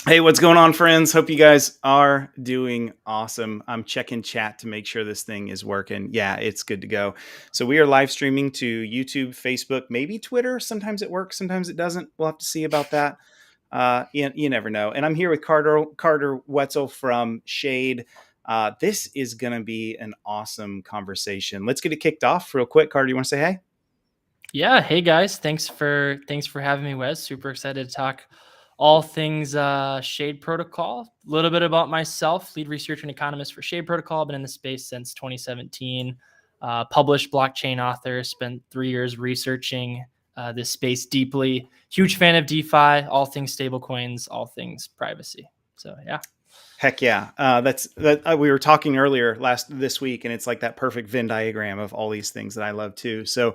Hey, what's going on, friends? Hope you guys are doing awesome. I'm checking chat to make sure this thing is working. Yeah, it's good to go. So we are live streaming to YouTube, Facebook, maybe Twitter. Sometimes it works, sometimes it doesn't. We'll have to see about that. You never know. And I'm here with Carter Woetzel from Shade. This is going to be an awesome conversation. Let's get it kicked off real quick. Carter, you want to say hey? Yeah. Hey guys. Thanks for having me, Wes. Super excited to talk all things Shade Protocol. A little bit about myself, lead researcher and economist for Shade Protocol. Been in the space since 2017. Published blockchain author. Spent 3 years researching this space deeply. Huge fan of DeFi, all things stablecoins, all things privacy. So yeah. Heck yeah. We were talking earlier this week, and it's like that perfect Venn diagram of all these things that I love too. So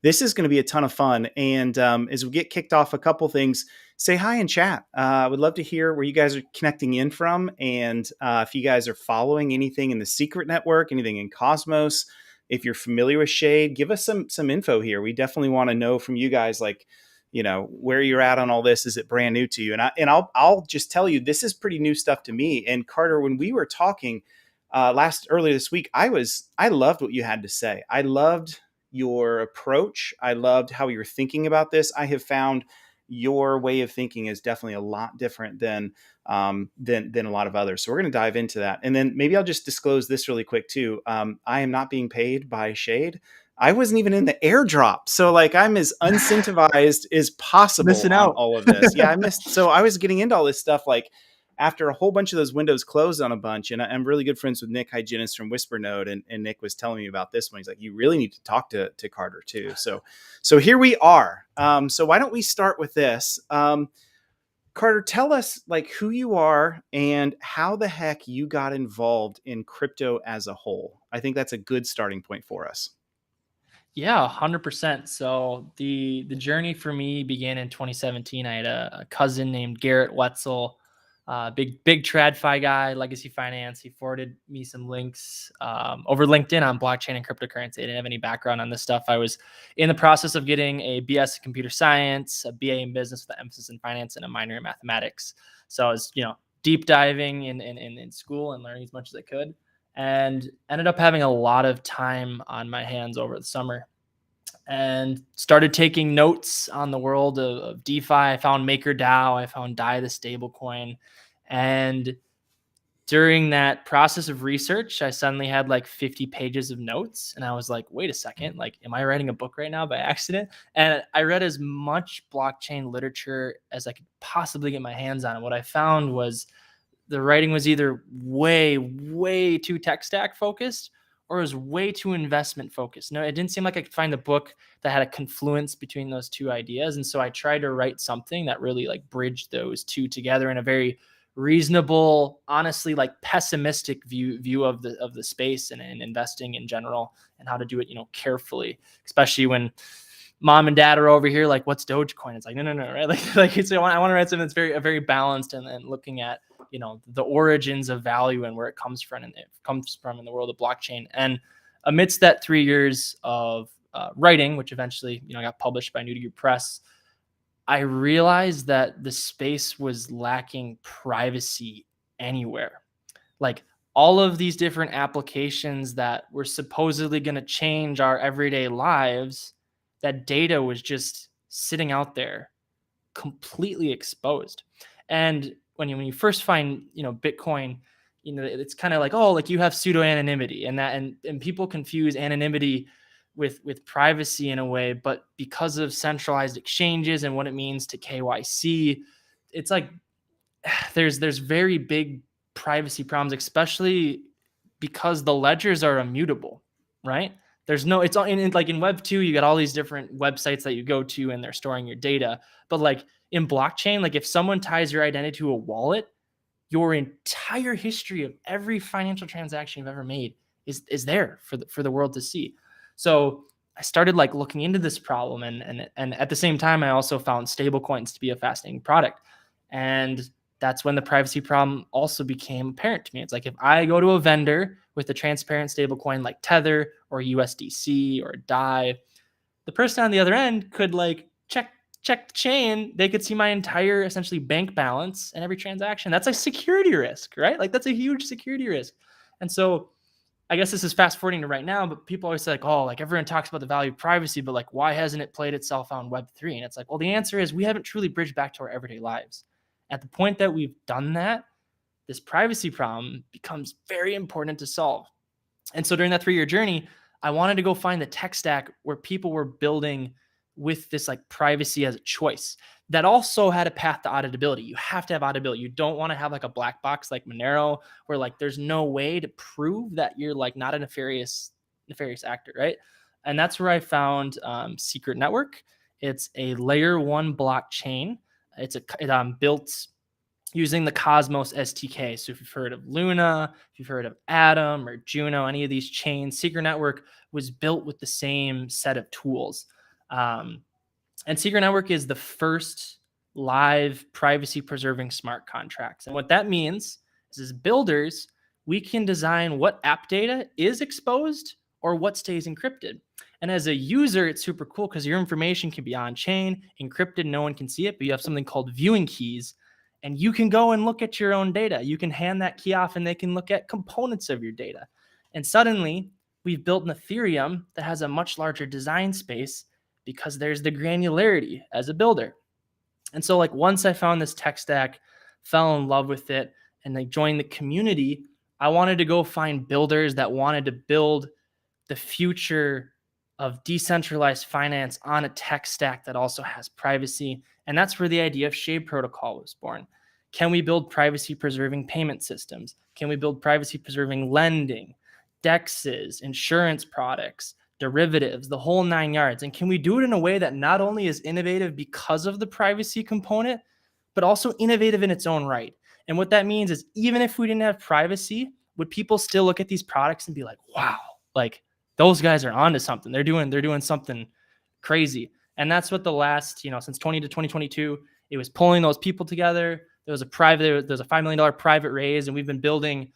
this is going to be a ton of fun. And as we get kicked off, a couple things, say hi in chat. I would love to hear where you guys are connecting in from. And if you guys are following anything in the secret network, anything in Cosmos, if you're familiar with Shade, give us some info here. We definitely want to know from you guys, like, where you're at on all this. Is it brand new to you? And I'll just tell you, this is pretty new stuff to me. And Carter, when we were talking earlier this week, I loved what you had to say. I loved your approach. I loved how you're thinking about this. I have found your way of thinking is definitely a lot different than a lot of others. So we're going to dive into that. And then maybe I'll just disclose this really quick too. I am not being paid by Shade. I wasn't even in the airdrop. So like I'm as incentivized as possible Missing on out. all of this. Yeah, I missed. So I was getting into all this stuff like after a whole bunch of those windows closed on a bunch. And I'm really good friends with Nick Hyginus from Whispernode. And Nick was telling me about this one. He's like, you really need to talk to Carter too. So here we are. So why don't we start with this? Carter, tell us like who you are and how the heck you got involved in crypto as a whole. I think that's a good starting point for us. Yeah, 100%. So the journey for me began in 2017. I had a cousin named Garrett Woetzel, big TradFi guy, legacy finance. He forwarded me some links over LinkedIn on blockchain and cryptocurrency. I didn't have any background on this stuff. I was in the process of getting a BS in computer science, a BA in business with an emphasis in finance, and a minor in mathematics. So I was, deep diving in school and learning as much as I could, and ended up having a lot of time on my hands over the summer and started taking notes on the world of DeFi. I found MakerDAO. I found DAI, the stablecoin. And during that process of research, I suddenly had like 50 pages of notes. And I was like, wait a second, like, am I writing a book right now by accident? And I read as much blockchain literature as I could possibly get my hands on. And what I found was the writing was either way too tech stack focused or it was way too investment focused. No, it didn't seem like I could find a book that had a confluence between those two ideas. And so I tried to write something that really like bridged those two together in a very reasonable, honestly, like pessimistic view of the space and investing in general and how to do it, carefully, especially when mom and dad are over here like, what's Dogecoin? It's like, no, right? Like so I want to write something that's very balanced and looking at, the origins of value and where it comes from, and it comes from in the world of blockchain. And amidst that 3 years of writing, which eventually, got published by New to You Press, I realized that the space was lacking privacy anywhere. Like all of these different applications that were supposedly going to change our everyday lives, that data was just sitting out there completely exposed. And when you first find, Bitcoin, it's kind of like, oh, like you have pseudo anonymity and people confuse anonymity with privacy in a way, but because of centralized exchanges and what it means to KYC, it's like there's very big privacy problems, especially because the ledgers are immutable, right? There's no, it's all in like in Web2, you got all these different websites that you go to and they're storing your data. But like in blockchain, like if someone ties your identity to a wallet, your entire history of every financial transaction you've ever made is there for the world to see. So I started like looking into this problem, and at the same time, I also found stablecoins to be a fascinating product. And that's when the privacy problem also became apparent to me. It's like, if I go to a vendor with a transparent stablecoin like Tether or USDC or DAI, the person on the other end could like check the chain. They could see my entire essentially bank balance and every transaction. That's a security risk, right? Like, that's a huge security risk. And so I guess this is fast forwarding to right now, but people always say like, oh, like everyone talks about the value of privacy, but like, why hasn't it played itself out in Web3? And it's like, well, the answer is we haven't truly bridged back to our everyday lives. At the point that we've done that, this privacy problem becomes very important to solve. And so during that 3-year journey, I wanted to go find the tech stack where people were building with this like privacy as a choice that also had a path to auditability. You have to have auditability. You don't want to have like a black box like Monero where like there's no way to prove that you're like not a nefarious actor, right? And that's where I found Secret Network. It's a layer 1 blockchain. It built using the Cosmos SDK. So if you've heard of Luna, if you've heard of Atom or Juno, any of these chains, Secret Network was built with the same set of tools. And Secret Network is the first live privacy preserving smart contracts. And what that means is, as builders, we can design what app data is exposed or what stays encrypted. And as a user, it's super cool because your information can be on chain, encrypted, no one can see it, but you have something called viewing keys. And you can go and look at your own data. You can hand that key off and they can look at components of your data. And suddenly we've built an Ethereum that has a much larger design space because there's the granularity as a builder. And so like once I found this tech stack, fell in love with it, and I joined the community, I wanted to go find builders that wanted to build the future of decentralized finance on a tech stack that also has privacy. And that's where the idea of Shade Protocol was born. Can we build privacy preserving payment systems? Can we build privacy preserving lending, DEXs, insurance products, derivatives, the whole 9 yards? And can we do it in a way that not only is innovative because of the privacy component, but also innovative in its own right? And what that means is, even if we didn't have privacy, would people still look at these products and be like, wow, like those guys are onto something. They're doing something crazy. And that's what the last, since 20 to 2022, it was pulling those people together. There's a $5 million private raise, and we've been building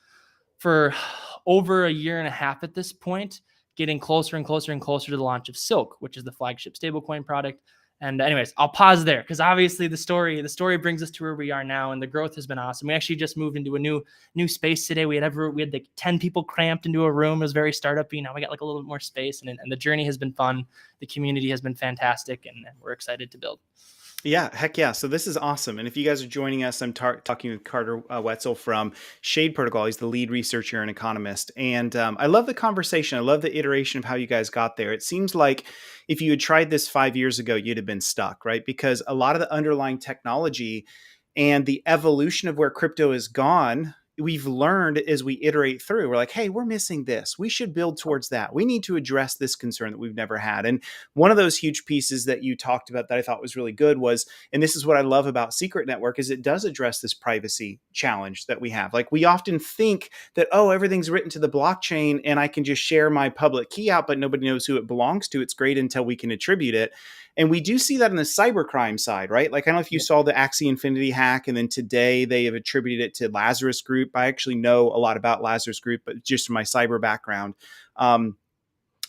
for over a year and a half at this point, getting closer and closer and closer to the launch of Silk, which is the flagship stablecoin product. And anyways, I'll pause there because obviously the story brings us to where we are now, and the growth has been awesome. We actually just moved into a new space today. We had like 10 people cramped into a room. It was very startup-y. Now we got like a little bit more space, and the journey has been fun. The community has been fantastic, and we're excited to build. Yeah, heck yeah. So this is awesome. And if you guys are joining us, I'm talking with Carter Woetzel from Shade Protocol. He's the lead researcher and economist. And I love the conversation. I love the iteration of how you guys got there. It seems like if you had tried this 5 years ago, you'd have been stuck, right? Because a lot of the underlying technology and the evolution of where crypto has gone, we've learned as we iterate through. We're like, hey, we're missing this. We should build towards that. We need to address this concern that we've never had. And one of those huge pieces that you talked about that I thought was really good was, and this is what I love about Secret Network, is it does address this privacy challenge that we have. Like, we often think that, oh, everything's written to the blockchain and I can just share my public key out, but nobody knows who it belongs to. It's great until we can attribute it. And we do see that on the cybercrime side, right? Like, I don't know if you saw the Axie Infinity hack, and then today they have attributed it to Lazarus Group. I actually know a lot about Lazarus Group, but just from my cyber background. So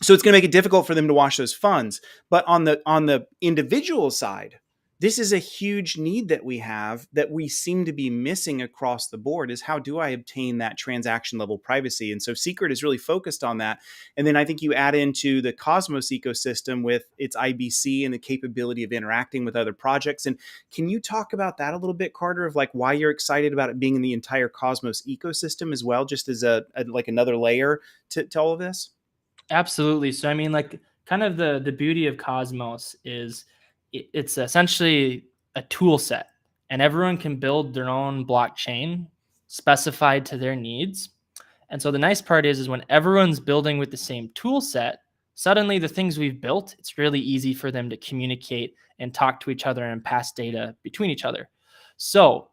it's going to make it difficult for them to wash those funds. But on the individual side, this is a huge need that we have that we seem to be missing across the board, is how do I obtain that transaction level privacy? And so Secret is really focused on that. And then I think you add into the Cosmos ecosystem with its IBC and the capability of interacting with other projects. And can you talk about that a little bit, Carter, of like why you're excited about it being in the entire Cosmos ecosystem as well, just as a like another layer to all of this? Absolutely. So I mean, like, kind of the beauty of Cosmos is it's essentially a tool set, and everyone can build their own blockchain specified to their needs. And so the nice part is when everyone's building with the same tool set, suddenly the things we've built, it's really easy for them to communicate and talk to each other and pass data between each other. So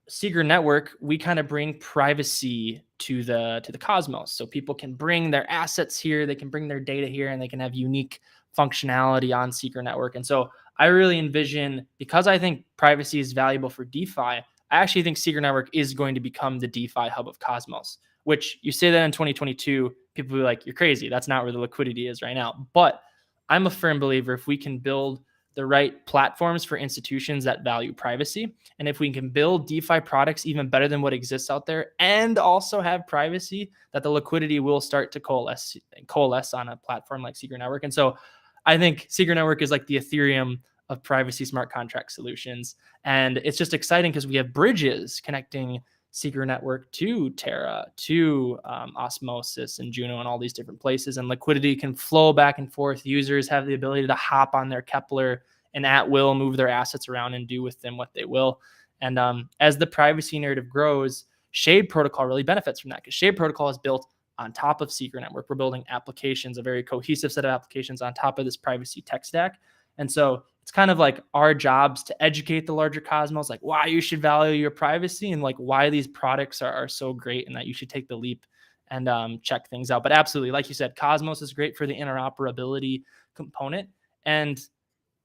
Secret Network, we kind of bring privacy to the cosmos, so people can bring their assets here, they can bring their data here, and they can have unique functionality on Secret Network. And so I really envision, because I think privacy is valuable for DeFi, I actually think Secret Network is going to become the DeFi hub of Cosmos. Which, you say that in 2022, people will be like, "You're crazy. That's not where the liquidity is right now." But I'm a firm believer, if we can build the right platforms for institutions that value privacy, and if we can build DeFi products even better than what exists out there and also have privacy, that the liquidity will start to coalesce on a platform like Secret Network. And so I think Secret Network is like the Ethereum of privacy smart contract solutions. And it's just exciting because we have bridges connecting Secret Network to Terra, to Osmosis and Juno and all these different places. And liquidity can flow back and forth. Users have the ability to hop on their Kepler and at will move their assets around and do with them what they will. And as the privacy narrative grows, Shade Protocol really benefits from that, because Shade Protocol is built on top of Secret Network. We're building applications, a very cohesive set of applications on top of this privacy tech stack. And so it's kind of like our jobs to educate the larger cosmos, like why you should value your privacy and like why these products are so great and that you should take the leap and check things out. But absolutely, like you said, Cosmos is great for the interoperability component. And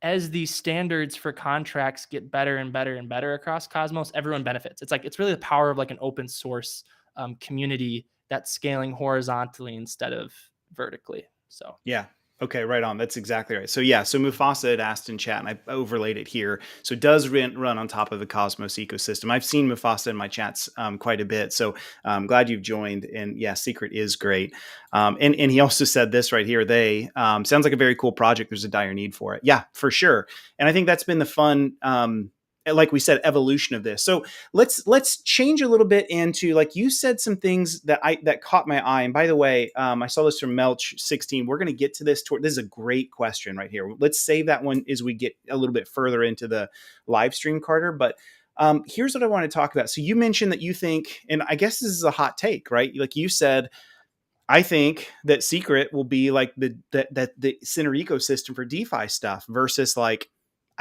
as these standards for contracts get better and better and better across Cosmos, everyone benefits. It's really the power of like an open source community that's scaling horizontally instead of vertically. So Yeah. Okay, right on. That's exactly right. So yeah, so Mufasa had asked in chat, and I overlaid it here. So it does run on top of the Cosmos ecosystem. I've seen Mufasa in my chats quite a bit. So I'm glad you've joined. And yeah, Secret is great. And he also said this right here. They sounds like a very cool project. There's a dire need for it. Yeah, for sure. And I think that's been the fun. Like we said, evolution of this. So let's change a little bit into, like you said, some things that caught my eye. And by the way, I saw this from Melch16. We're going to get to this. This is a great question right here. Let's save that one as we get a little bit further into the live stream, Carter. But here's what I want to talk about. So you mentioned that you think, and I guess this is a hot take, right? Like you said, I think that Secret will be like the center ecosystem for DeFi stuff versus, like,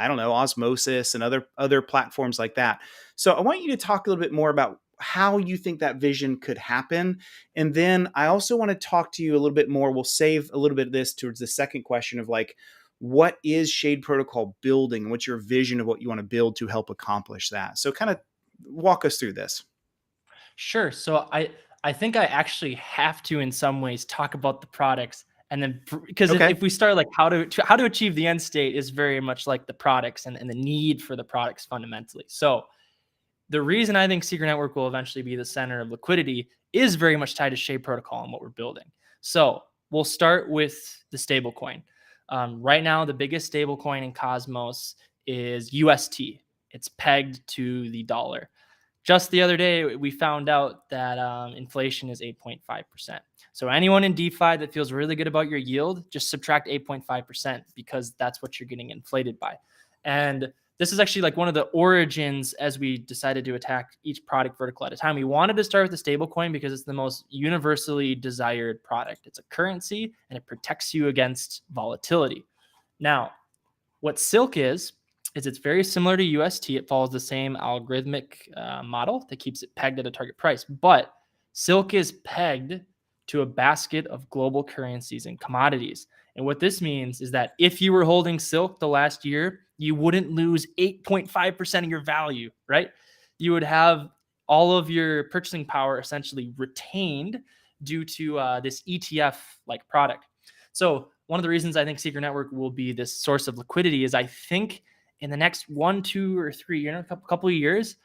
I don't know, Osmosis and other platforms like that. So I want you to talk a little bit more about how you think that vision could happen. And then I also want to talk to you a little bit more. We'll save a little bit of this towards the second question of, like, what is Shade Protocol building and what's your vision of what you want to build to help accomplish that? So kind of walk us through this. sure. So I think I actually have to, in some ways, talk about the products, and then, because Okay. if we start like how to achieve the end state is very much like the products and the need for the products fundamentally. So the reason I think Secret Network will eventually be the center of liquidity is very much tied to Shade Protocol and what we're building. So we'll start with the stablecoin. Right now, the biggest stablecoin in Cosmos is UST. It's pegged to the dollar. Just the other day, we found out that inflation is 8.5%. So anyone in DeFi that feels really good about your yield, just subtract 8.5%, because that's what you're getting inflated by. And this is actually like one of the origins as we decided to attack each product vertical at a time. We wanted to start with the stablecoin because it's the most universally desired product. It's a currency and it protects you against volatility. Now, what Silk is it's very similar to UST. It follows the same algorithmic model that keeps it pegged at a target price. But Silk is pegged to a basket of global currencies and commodities. And what this means is that if you were holding Silk the last year, you wouldn't lose 8.5% of your value, right? You would have all of your purchasing power essentially retained due to this ETF-like product. So one of the reasons I think Secret Network will be this source of liquidity is I think in the next 1, 2, or 3 years, a couple of years,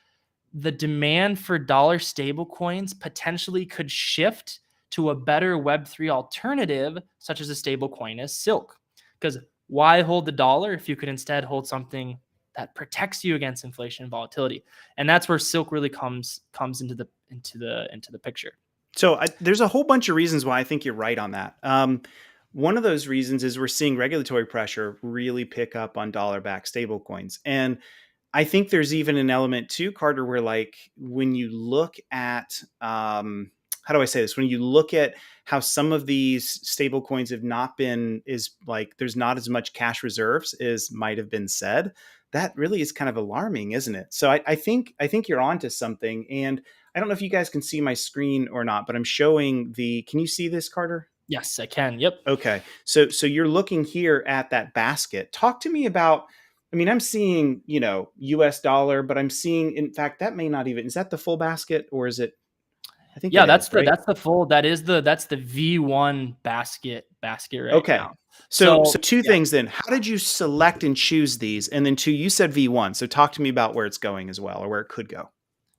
the demand for dollar stable coins potentially could shift to a better Web3 alternative, such as a stable coin as Silk. Because why hold the dollar if you could instead hold something that protects you against inflation and volatility? And that's where Silk really comes into the picture. So there's a whole bunch of reasons why I think you're right on that. One of those reasons is we're seeing regulatory pressure really pick up on dollar-backed stablecoins. And I think there's even an element too, Carter, where, like, when you look at, how do I say this? When you look at how some of these stablecoins have not been, is like, there's not as much cash reserves as might have been said. that really is kind of alarming, isn't it? So I think you're onto something. And I don't know if you guys can see my screen or not, but I'm showing can you see this, Carter? Yes, I can. Yep. Okay. So you're looking here at that basket. Talk to me about, I mean, I'm seeing, US dollar, but I'm seeing, in fact, that may not even, is that the full basket or is it? I think Yeah, it is, right? that's the full that's the V1 basket right Okay. now. So So two yeah. things then. How did you select and choose these? And then two, you said V1. So talk to me about where it's going as well, or where it could go.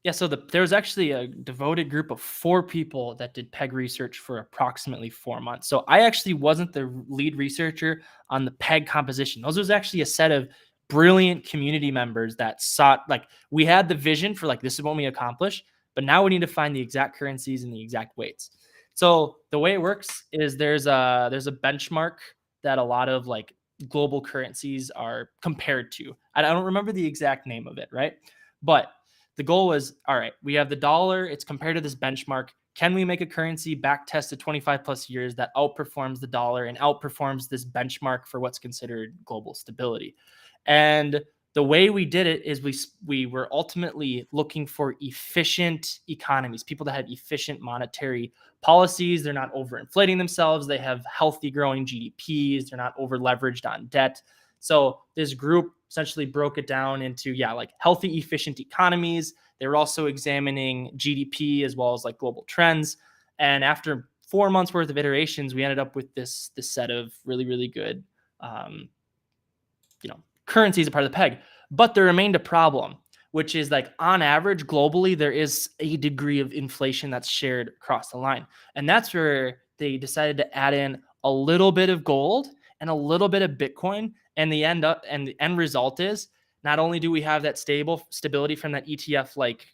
Yeah, so there was actually a devoted group of 4 people that did PEG research for approximately 4 months. So I actually wasn't the lead researcher on the PEG composition. Those was actually a set of brilliant community members that sought, like, we had the vision for, like, this is what we accomplish, but now we need to find the exact currencies and the exact weights. So the way it works is there's a benchmark that a lot of, like, global currencies are compared to. I don't remember the exact name of it, right? But the goal was, all right, we have the dollar, it's compared to this benchmark. Can we make a currency back tested 25 plus years that outperforms the dollar and outperforms this benchmark for what's considered global stability? And the way we did it is we were ultimately looking for efficient economies, people that had efficient monetary policies. They're not overinflating themselves. They have healthy growing GDPs. They're not over leveraged on debt. So this group essentially broke it down into, yeah, like healthy, efficient economies. They were also examining GDP as well as like global trends. And after 4 months worth of iterations, we ended up with this set of really, really good, um, currencies a part of the peg. But there remained a problem, which is, like, on average, globally, there is a degree of inflation that's shared across the line. And that's where they decided to add in a little bit of gold and a little bit of Bitcoin. And the end result is, not only do we have that stability from that ETF like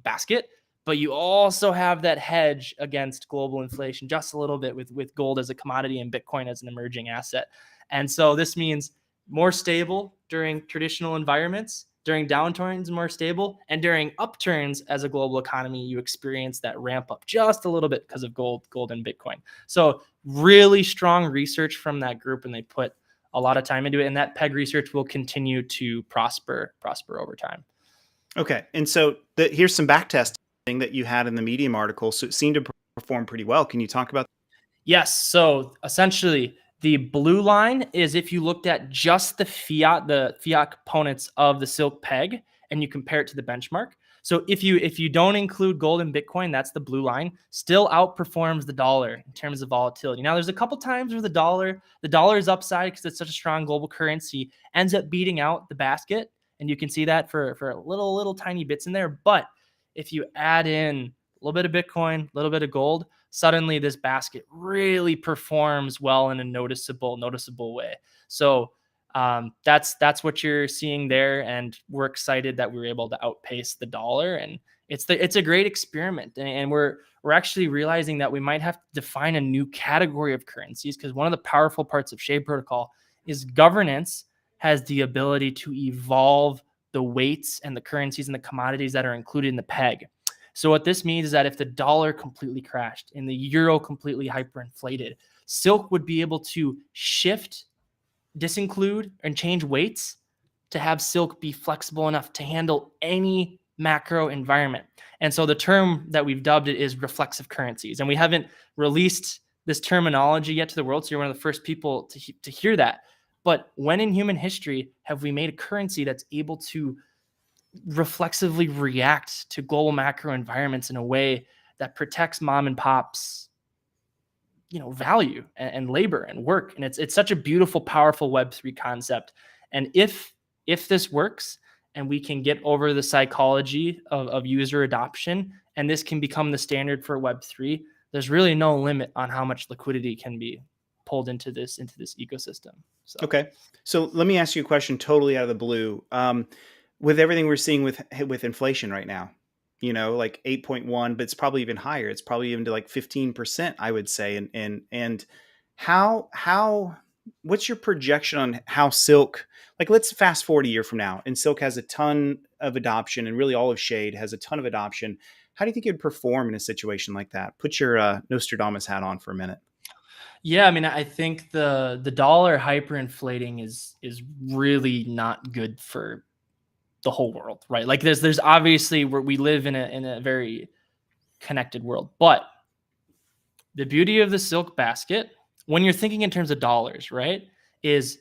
basket, but you also have that hedge against global inflation just a little bit with gold as a commodity and Bitcoin as an emerging asset. And so this means more stable during traditional environments, during downturns more stable, and during upturns as a global economy you experience that ramp up just a little bit because of gold and Bitcoin. So really strong research from that group, and they put a lot of time into it, and that PEG research will continue to prosper over time. Okay. And so here's some back testing that you had in the Medium article. So it seemed to perform pretty well. Can you talk about? Yes. So essentially, the blue line is if you looked at just the fiat components of the Silk peg and you compare it to the benchmark. So if you don't include gold and Bitcoin, that's the blue line, still outperforms the dollar in terms of volatility. Now, there's a couple times where the dollar's upside, because it's such a strong global currency, ends up beating out the basket. And you can see that for little tiny bits in there. But if you add in a little bit of Bitcoin, a little bit of gold, suddenly this basket really performs well in a noticeable way. So that's what you're seeing there, and we're excited that we were able to outpace the dollar. And it's a great experiment, and we're actually realizing that we might have to define a new category of currencies, because one of the powerful parts of Shade Protocol is governance has the ability to evolve the weights and the currencies and the commodities that are included in the peg. So what this means is that if the dollar completely crashed and the euro completely hyperinflated, Silk would be able to shift, disinclude, and change weights to have Silk be flexible enough to handle any macro environment. And so the term that we've dubbed it is reflexive currencies. And we haven't released this terminology yet to the world, so you're one of the first people to hear that. But when in human history have we made a currency that's able to reflexively react to global macro environments in a way that protects mom and pop's value and labor and work? And it's such a beautiful, powerful Web3 concept. And if this works and we can get over the psychology of user adoption, and this can become the standard for Web3, there's really no limit on how much liquidity can be pulled into this ecosystem. So Okay. So let me ask you a question totally out of the blue. With everything we're seeing with inflation right now, like 8.1, but it's probably even higher. It's probably even to like 15%, I would say. And how what's your projection on how Silk, like, let's fast forward a year from now, and Silk has a ton of adoption, and really all of Shade has a ton of adoption. How do you think you'd perform in a situation like that? Put your Nostradamus hat on for a minute. Yeah, I mean, I think the dollar hyperinflating is really not good for the whole world, right? Like there's obviously where we live in a very connected world, but the beauty of the silk basket, when you're thinking in terms of dollars, right, is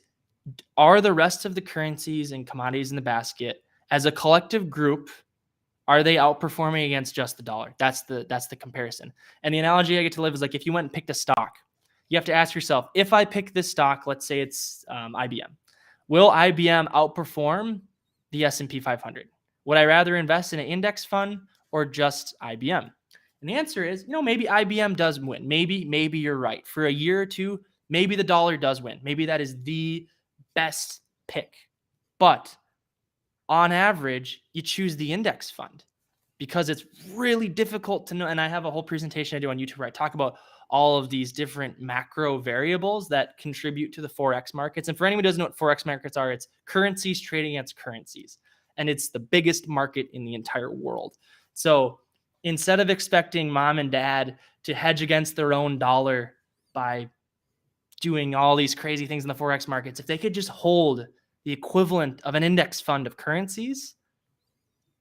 are the rest of the currencies and commodities in the basket as a collective group, are they outperforming against just the dollar? That's the comparison. And the analogy I get to live is like if you went and picked a stock, you have to ask yourself, if I pick this stock, let's say it's IBM, will IBM outperform the S&P 500? Would I rather invest in an index fund or just IBM? And the answer is, maybe IBM does win. Maybe you're right. For a year or two, maybe the dollar does win. Maybe that is the best pick. But on average, you choose the index fund because it's really difficult to know. And I have a whole presentation I do on YouTube where I talk about all of these different macro variables that contribute to the Forex markets. And for anyone who doesn't know what Forex markets are, it's currencies trading against currencies. And it's the biggest market in the entire world. So instead of expecting mom and dad to hedge against their own dollar by doing all these crazy things in the Forex markets, if they could just hold the equivalent of an index fund of currencies,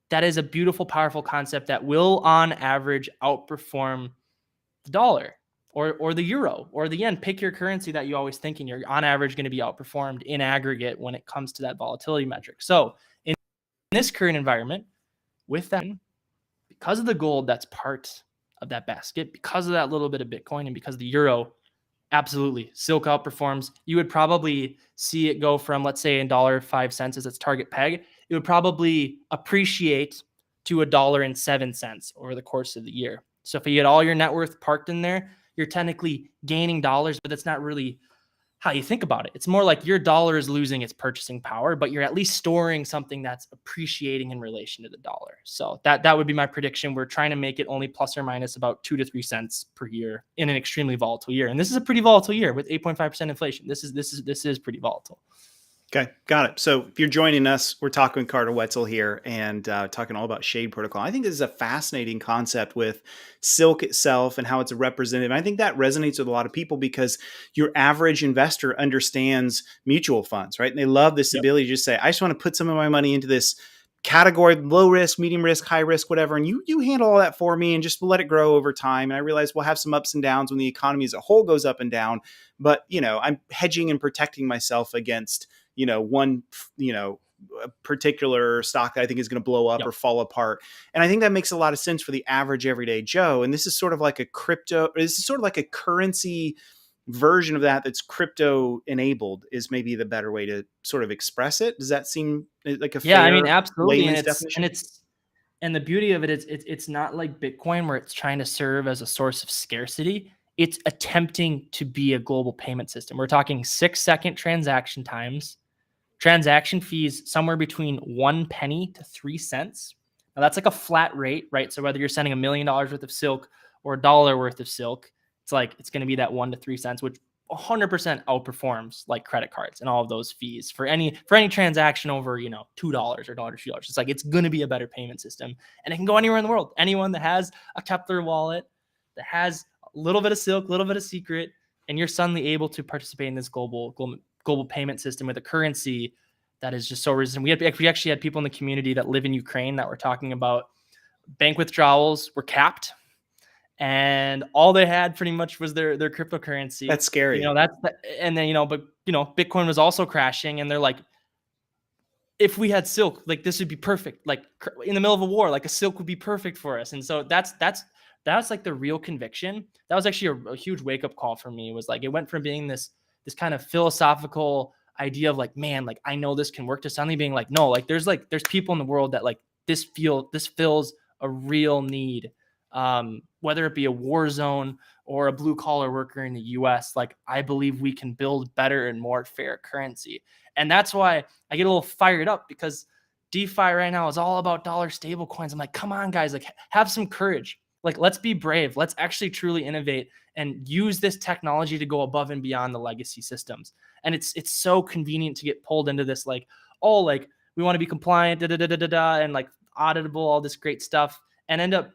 that is a beautiful, powerful concept that will, on average, outperform the dollar or the euro or the yen. Pick your currency that you always thinking you're on average going to be outperformed in aggregate when it comes to that volatility metric. So in this current environment, with that, because of the gold that's part of that basket, because of that little bit of Bitcoin, and because of the euro, absolutely, silk outperforms. You would probably see it go from, let's say, $1.05 as its target peg. It would probably appreciate to $1.07 over the course of the year. So if you had all your net worth parked in there, you're technically gaining dollars, but that's not really how you think about it. It's more like your dollar is losing its purchasing power, but you're at least storing something that's appreciating in relation to the dollar. So that would be my prediction. We're trying to make it only plus or minus about 2 to 3 cents per year in an extremely volatile year. And this is a pretty volatile year with 8.5% inflation. This is pretty volatile. Okay, got it. So if you're joining us, we're talking with Carter Woetzel here and talking all about Shade Protocol. I think this is a fascinating concept with Silk itself and how it's a representative. I think that resonates with a lot of people because your average investor understands mutual funds, right? And they love this ability to just say, I just want to put some of my money into this category, low risk, medium risk, high risk, whatever. And you handle all that for me and just let it grow over time. And I realize we'll have some ups and downs when the economy as a whole goes up and down. But, I'm hedging and protecting myself against one, a particular stock that I think is going to blow up or fall apart. And I think that makes a lot of sense for the average everyday Joe. And this is sort of like a currency version of that's crypto enabled is maybe the better way to sort of express it. Does that seem like a fair I mean, absolutely. layman's definition? And the beauty of it is it's not like Bitcoin where it's trying to serve as a source of scarcity. It's attempting to be a global payment system. We're talking 6-second transaction times, transaction fees somewhere between 1 penny to 3 cents. Now that's like a flat rate, right? So whether you're sending $1 million worth of silk or $1 worth of silk, it's going to be that 1 to 3 cents, which 100% outperforms like credit cards and all of those fees for any transaction over, $2 or $2. It's going to be a better payment system, and it can go anywhere in the world. Anyone that has a Kepler wallet that has a little bit of silk, a little bit of secret, and you're suddenly able to participate in this global payment system with a currency that is just so resistant. We actually had people in the community that live in Ukraine that were talking about bank withdrawals were capped, and all they had pretty much was their cryptocurrency. That's scary. And then, but Bitcoin was also crashing, and they're like, if we had silk, like this would be perfect. Like in the middle of a war, like a silk would be perfect for us. And so that's like the real conviction. That was actually a huge wake up call for me. It was like, it went from being this kind of philosophical idea of like, man, like I know this can work, to suddenly being like, no, there's people in the world that like this fills a real need. Whether it be a war zone or a blue collar worker in the US, like I believe we can build better and more fair currency. And that's why I get a little fired up, because DeFi right now is all about dollar stable coins. I'm like, come on, guys, like have some courage. Like, let's be brave. Let's actually truly innovate and use this technology to go above and beyond the legacy systems. And it's so convenient to get pulled into this, like, oh, like we want to be compliant, and like auditable, all this great stuff, and end up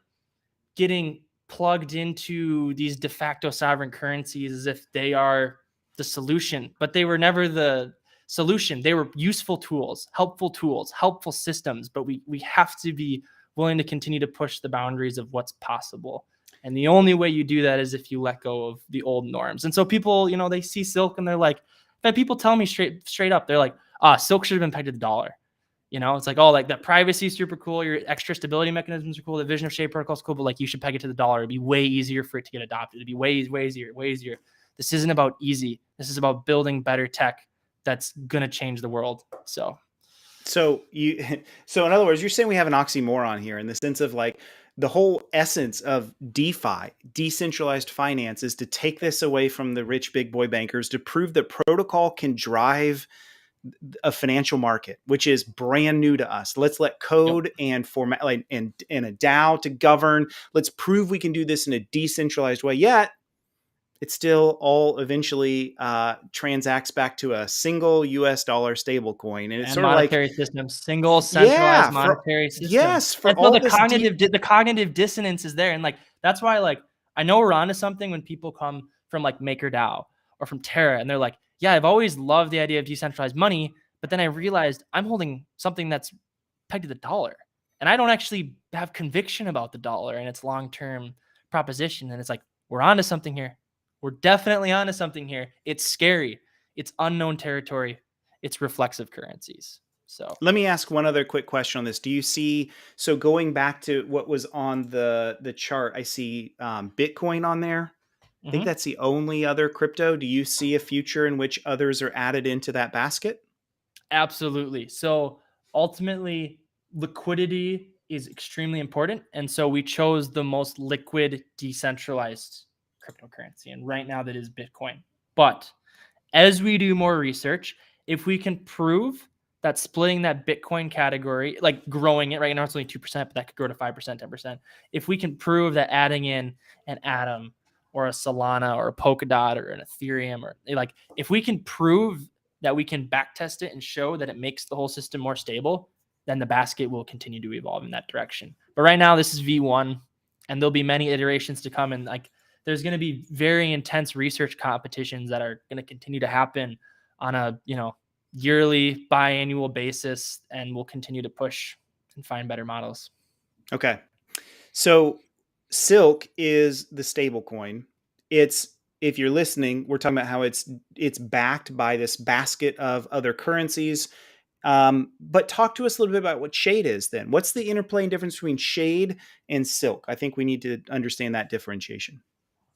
getting plugged into these de facto sovereign currencies as if they are the solution, but they were never the solution. They were useful tools, helpful systems, but we have to be willing to continue to push the boundaries of what's possible. And the only way you do that is if you let go of the old norms. And so people, they see silk and they're like, people tell me straight up, they're like, silk should have been pegged to the dollar. It's like, oh, like the privacy is super cool. Your extra stability mechanisms are cool. The vision of Shade protocol is cool, but like you should peg it to the dollar. It'd be way easier for it to get adopted. It'd be way easier. This isn't about easy. This is about building better tech that's gonna change the world. So in other words, you're saying we have an oxymoron here in the sense of like the whole essence of DeFi, decentralized finance, is to take this away from the rich big boy bankers to prove that protocol can drive a financial market, which is brand new to us. Let's let code and format and a DAO to govern. Let's prove we can do this in a decentralized way. Yet it still all eventually transacts back to a single US dollar stable coin. And it's sort monetary of like system, single centralized monetary system. Yes. For and so all the cognitive dissonance is there. And like, that's why, like, I know we're onto something when people come from like MakerDAO or from Terra and they're like, yeah, I've always loved the idea of decentralized money, but then I realized I'm holding something that's pegged to the dollar. And I don't actually have conviction about the dollar and its long-term proposition. And it's like, we're onto something here. We're definitely onto something here. It's scary. It's unknown territory. It's reflexive currencies. So let me ask one other quick question on this. Do you see, so going back to what was on the chart, I see Bitcoin on there. I think that's the only other crypto. Do you see a future in which others are added into that basket? Absolutely. So ultimately, liquidity is extremely important. And so we chose the most liquid, decentralized cryptocurrency. And right now that is Bitcoin. But as we do more research, if we can prove that splitting that Bitcoin category, like growing it, right now it's only 2%, but that could grow to 5%, 10%. If we can prove that adding in an Atom or a Solana or a Polkadot or an Ethereum, or like, if we can prove that we can backtest it and show that it makes the whole system more stable, then the basket will continue to evolve in that direction. But right now this is V1 and there'll be many iterations to come. And like, there's going to be very intense research competitions that are going to continue to happen on a, yearly, biannual basis, and we'll continue to push and find better models. Okay. So Silk is the stable coin. If you're listening, we're talking about how it's backed by this basket of other currencies. But talk to us a little bit about what Shade is then. What's the interplay and difference between Shade and Silk? I think we need to understand that differentiation.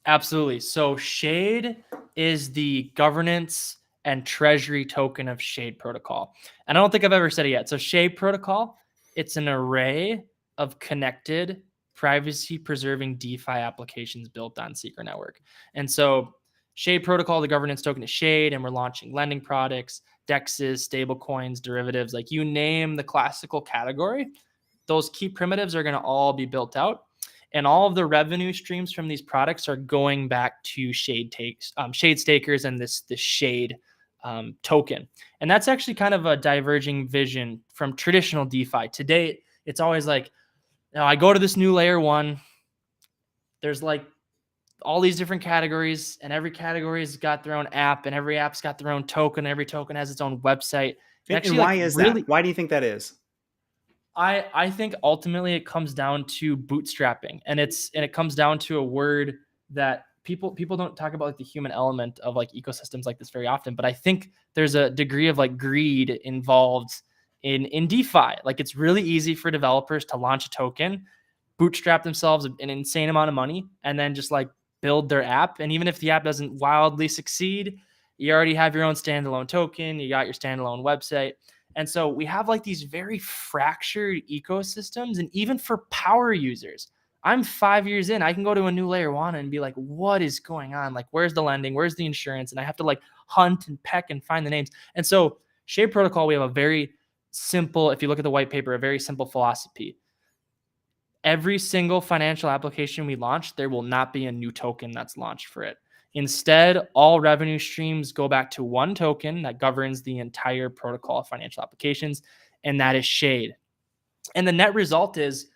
Absolutely. So Shade is the governance and treasury token of Shade protocol. And I don't think I've ever said it yet. So Shade protocol, it's an array of connected, privacy preserving DeFi applications built on Secret Network. And so Shade protocol, the governance token is Shade, and we're launching lending products, DEXs, stablecoins, derivatives, like you name the classical category. Those key primitives are going to all be built out. And all of the revenue streams from these products are going back to Shade stakers and this Shade token. And that's actually kind of a diverging vision from traditional DeFi. To date, it's always like, I go to this new layer one. There's like all these different categories, and every category's got their own app, and every app's got their own token. Every token has its own website. And why is that? Why do you think that is? I think ultimately it comes down to bootstrapping, and it comes down to a word that people don't talk about, like the human element of like ecosystems like this very often. But I think there's a degree of like greed involved in DeFi. Like, it's really easy for developers to launch a token, bootstrap themselves an insane amount of money, and then just like build their app. And even if the app doesn't wildly succeed, you already have your own standalone token, you got your standalone website. And so we have like these very fractured ecosystems. And even for power users, I'm 5 years in, I can go to a new layer one and be like, what is going on? Like, where's the lending? Where's the insurance? And I have to like hunt and peck and find the names. And so Shade protocol, we have a very simple, if you look at the white paper, a very simple philosophy. Every single financial application we launch, there will not be a new token that's launched for it. Instead, all revenue streams go back to one token that governs the entire protocol of financial applications, and that is Shade. And the net result is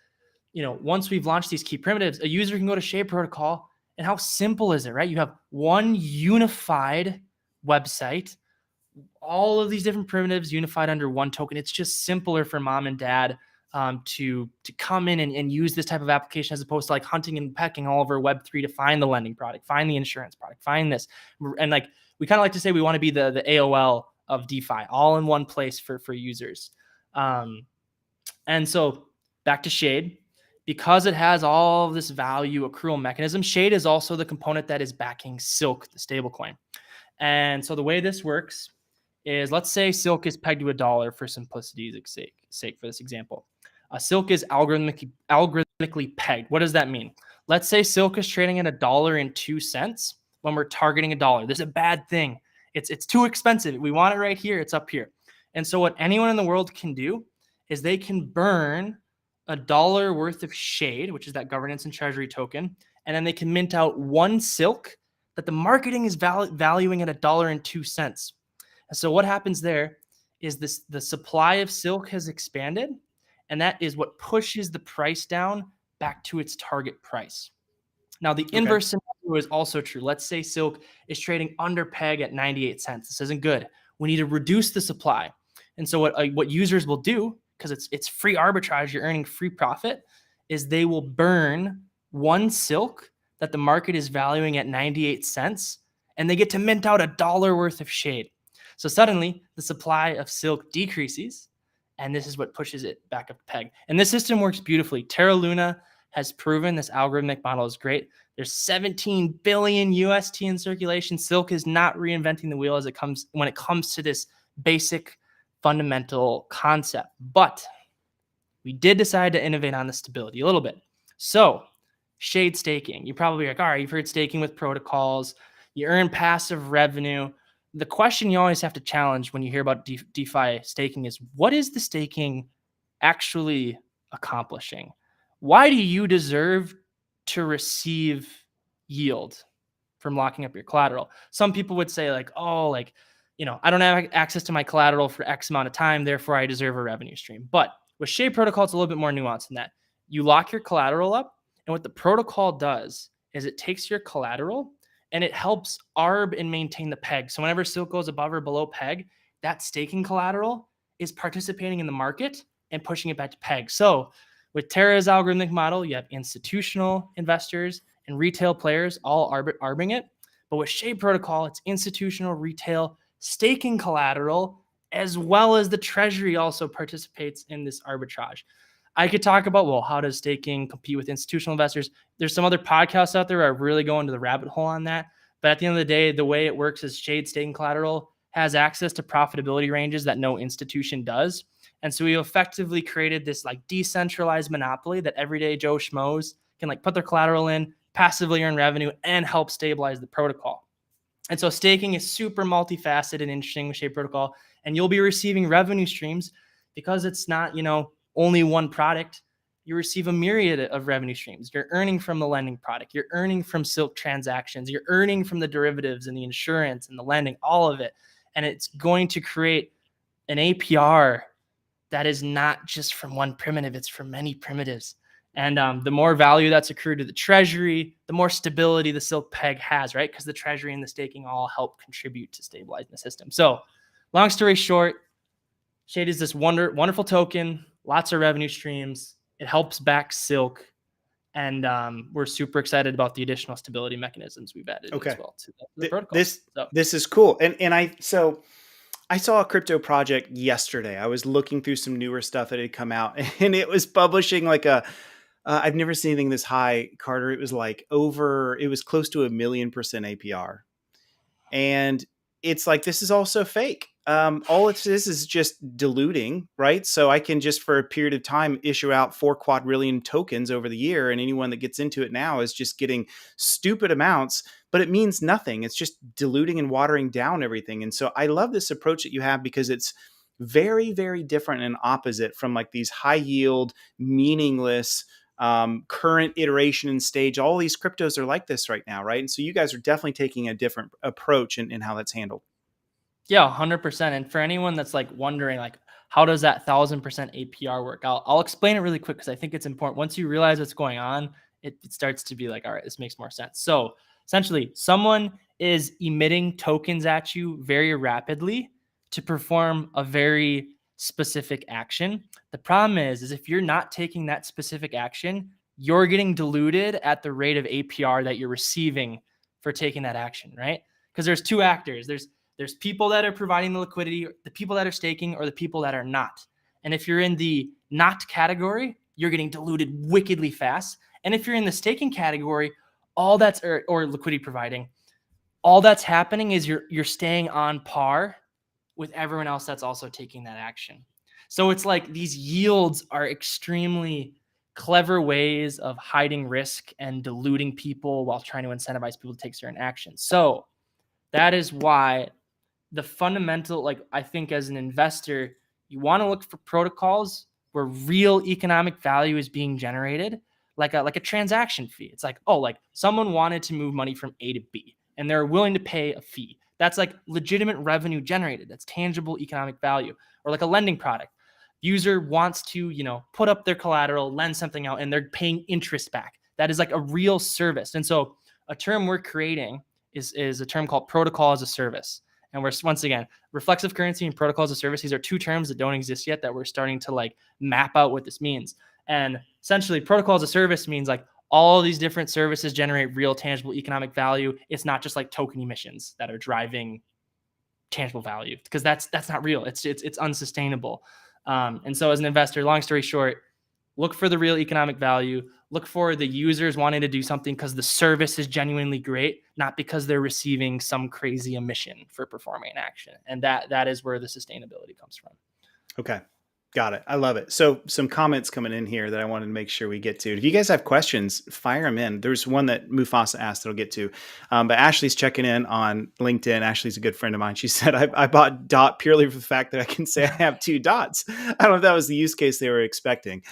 once we've launched these key primitives, a user can go to Shade Protocol, and how simple is it, right? You have one unified website, all of these different primitives unified under one token. It's just simpler for mom and dad to come in and use this type of application, as opposed to like hunting and pecking all over Web3 to find the lending product, find the insurance product, find this. And like, we kind of like to say we want to be the AOL of DeFi, all in one place for users. And so back to Shade, because it has all this value accrual mechanism, Shade is also the component that is backing Silk, the stablecoin. And so the way this works is, let's say Silk is pegged to $1 for simplicity's sake for this example. Silk is algorithmically pegged. What does that mean? Let's say Silk is trading at $1.02 when we're targeting $1. This is a bad thing. It's too expensive. We want it right here. It's up here. And so what anyone in the world can do is they can burn $1 worth of Shade, which is that governance and treasury token, and then they can mint out one Silk that the marketing is valuing at $1.02. And so what happens there is the supply of Silk has expanded, and that is what pushes the price down back to its target price. Now, the inverse scenario is also true. Let's say Silk is trading under peg at 98 cents. This isn't good. We need to reduce the supply. And so what users will do, because it's free arbitrage, you're earning free profit, is they will burn one Silk that the market is valuing at 98 cents, and they get to mint out $1 worth of Shade. So suddenly the supply of Silk decreases, and this is what pushes it back up to peg. And this system works beautifully. Terra Luna has proven this algorithmic model is great. There's 17 billion UST in circulation. Silk is not reinventing the wheel when it comes to this basic fundamental concept. But we did decide to innovate on the stability a little bit. So Shade staking. You're probably like, all right, you've heard staking with protocols. You earn passive revenue. The question you always have to challenge when you hear about DeFi staking is, what is the staking actually accomplishing? Why do you deserve to receive yield from locking up your collateral? Some people would say like, oh, like, I don't have access to my collateral for X amount of time, therefore I deserve a revenue stream. But with Shade Protocol, it's a little bit more nuanced than that. You lock your collateral up, and what the protocol does is it takes your collateral and it helps arb and maintain the peg. So whenever Silk goes above or below peg, that staking collateral is participating in the market and pushing it back to peg. So with Terra's algorithmic model, you have institutional investors and retail players all arbing it. But with Shade Protocol, it's institutional, retail, staking collateral, as well as the treasury also participates in this arbitrage. I could talk about, well, how does staking compete with institutional investors? There's some other podcasts out there where I really go into the rabbit hole on that. But at the end of the day, the way it works is Shade staking collateral has access to profitability ranges that no institution does. And so we effectively created this like decentralized monopoly that everyday Joe Schmoes can like put their collateral in, passively earn revenue, and help stabilize the protocol. And so staking is super multifaceted and interesting with Shade Protocol. And you'll be receiving revenue streams because it's not, only one product. You receive a myriad of revenue streams. You're earning from the lending product. You're earning from Silk transactions. You're earning from the derivatives and the insurance and the lending, all of it. And it's going to create an APR that is not just from one primitive, it's from many primitives. And the more value that's accrued to the treasury, the more stability the Silk peg has, right? Because the treasury and the staking all help contribute to stabilizing the system. So long story short, Shade is this wonderful token, lots of revenue streams. It helps back Silk. And we're super excited about the additional stability mechanisms we've added as well to the protocol. This is cool. And I saw a crypto project yesterday. I was looking through some newer stuff that had come out, and it was publishing like I've never seen anything this high, Carter. It was close to 1,000,000% APR. And it's like, this is also fake. All it is just diluting, right? So I can just for a period of time issue out 4 quadrillion tokens over the year. And anyone that gets into it now is just getting stupid amounts, but it means nothing. It's just diluting and watering down everything. And so I love this approach that you have because it's very, very different and opposite from like these high yield, meaningless, current iteration and stage. All these cryptos are like this right now, right? And so you guys are definitely taking a different approach in how that's handled. Yeah, 100%. And for anyone that's like wondering, like, how does that 1,000% APR work? I'll explain it really quick because I think it's important. Once you realize what's going on, it starts to be like, all right, this makes more sense. So essentially, someone is emitting tokens at you very rapidly to perform a very specific action. The problem is if you're not taking that specific action, you're getting diluted at the rate of APR that you're receiving for taking that action, right? Because there's two actors. There's people that are providing the liquidity, the people that are staking, or the people that are not. And if you're in the not category, you're getting diluted wickedly fast. And if you're in the staking category, all that's or liquidity providing, all that's happening is you're staying on par with everyone else that's also taking that action. So it's like these yields are extremely clever ways of hiding risk and diluting people while trying to incentivize people to take certain actions. So that is why the fundamental, like I think as an investor, you want to look for protocols where real economic value is being generated, like a transaction fee. It's like, oh, like someone wanted to move money from A to B and they're willing to pay a fee. That's like legitimate revenue generated. That's tangible economic value. Or like a lending product. User wants to, put up their collateral, lend something out, and they're paying interest back. That is like a real service. And so a term we're creating is a term called protocol as a service. And we're, once again, reflexive currency and protocol as a service. These are two terms that don't exist yet that we're starting to like map out what this means. And essentially protocol as a service means like all of these different services generate real tangible economic value. It's not just like token emissions that are driving tangible value, because that's not real. It's unsustainable. And so as an investor, long story short, look for the real economic value. Look for the users wanting to do something because the service is genuinely great, not because they're receiving some crazy emission for performing an action. And that is where the sustainability comes from. Okay. Got it. I love it. So some comments coming in here that I wanted to make sure we get to. If you guys have questions, fire them in. There's one that Mufasa asked that I'll get to. But Ashley's checking in on LinkedIn. Ashley's a good friend of mine. She said, I bought DOT purely for the fact that I can say I have 2 dots. I don't know if that was the use case they were expecting.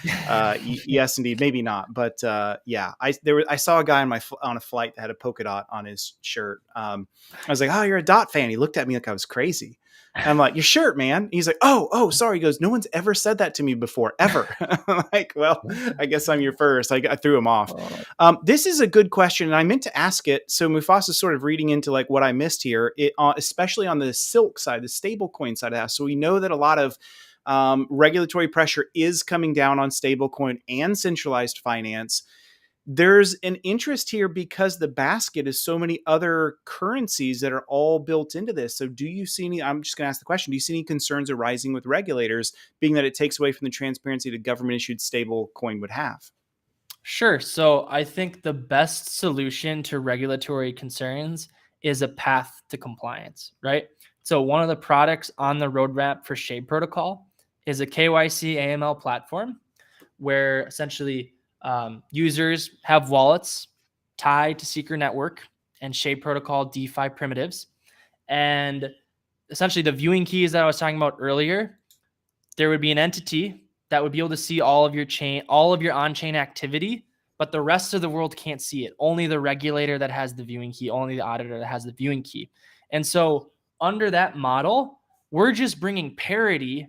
Yes, indeed. Maybe not. But yeah, I saw a guy on a flight that had a polka dot on his shirt. I was like, oh, you're a DOT fan. He looked at me like I was crazy. I'm like, your shirt, man. He's like, oh, sorry. He goes, no one's ever said that to me before, ever. I'm like, well, I guess I'm your first. I threw him off. This is a good question, and I meant to ask it. So Mufasa's sort of reading into like what I missed here, especially on the Silk side, the stablecoin side of the house. So we know that a lot of regulatory pressure is coming down on stablecoin and centralized finance. There's an interest here because the basket is so many other currencies that are all built into this. So do you see any, I'm just going to ask the question, do you see any concerns arising with regulators, being that it takes away from the transparency that government issued stable coin would have? Sure. So I think the best solution to regulatory concerns is a path to compliance, right? So one of the products on the roadmap for Shade Protocol is a KYC AML platform where essentially users have wallets tied to Secret Network and Shade Protocol DeFi primitives. And essentially the viewing keys that I was talking about earlier, there would be an entity that would be able to see all of your on-chain activity, but the rest of the world can't see it. Only the regulator that has the viewing key, only the auditor that has the viewing key. And so under that model, we're just bringing parity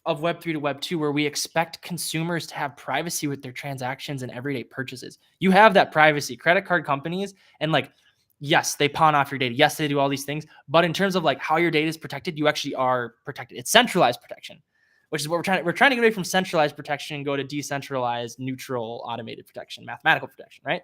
of Web3 to Web2, where we expect consumers to have privacy with their transactions and everyday purchases. You have that privacy. Credit card companies, and like, yes, they pawn off your data. Yes, they do all these things. But in terms of like how your data is protected, you actually are protected. It's centralized protection, which is what we're trying to get away from centralized protection and go to decentralized, neutral, automated protection, mathematical protection, right?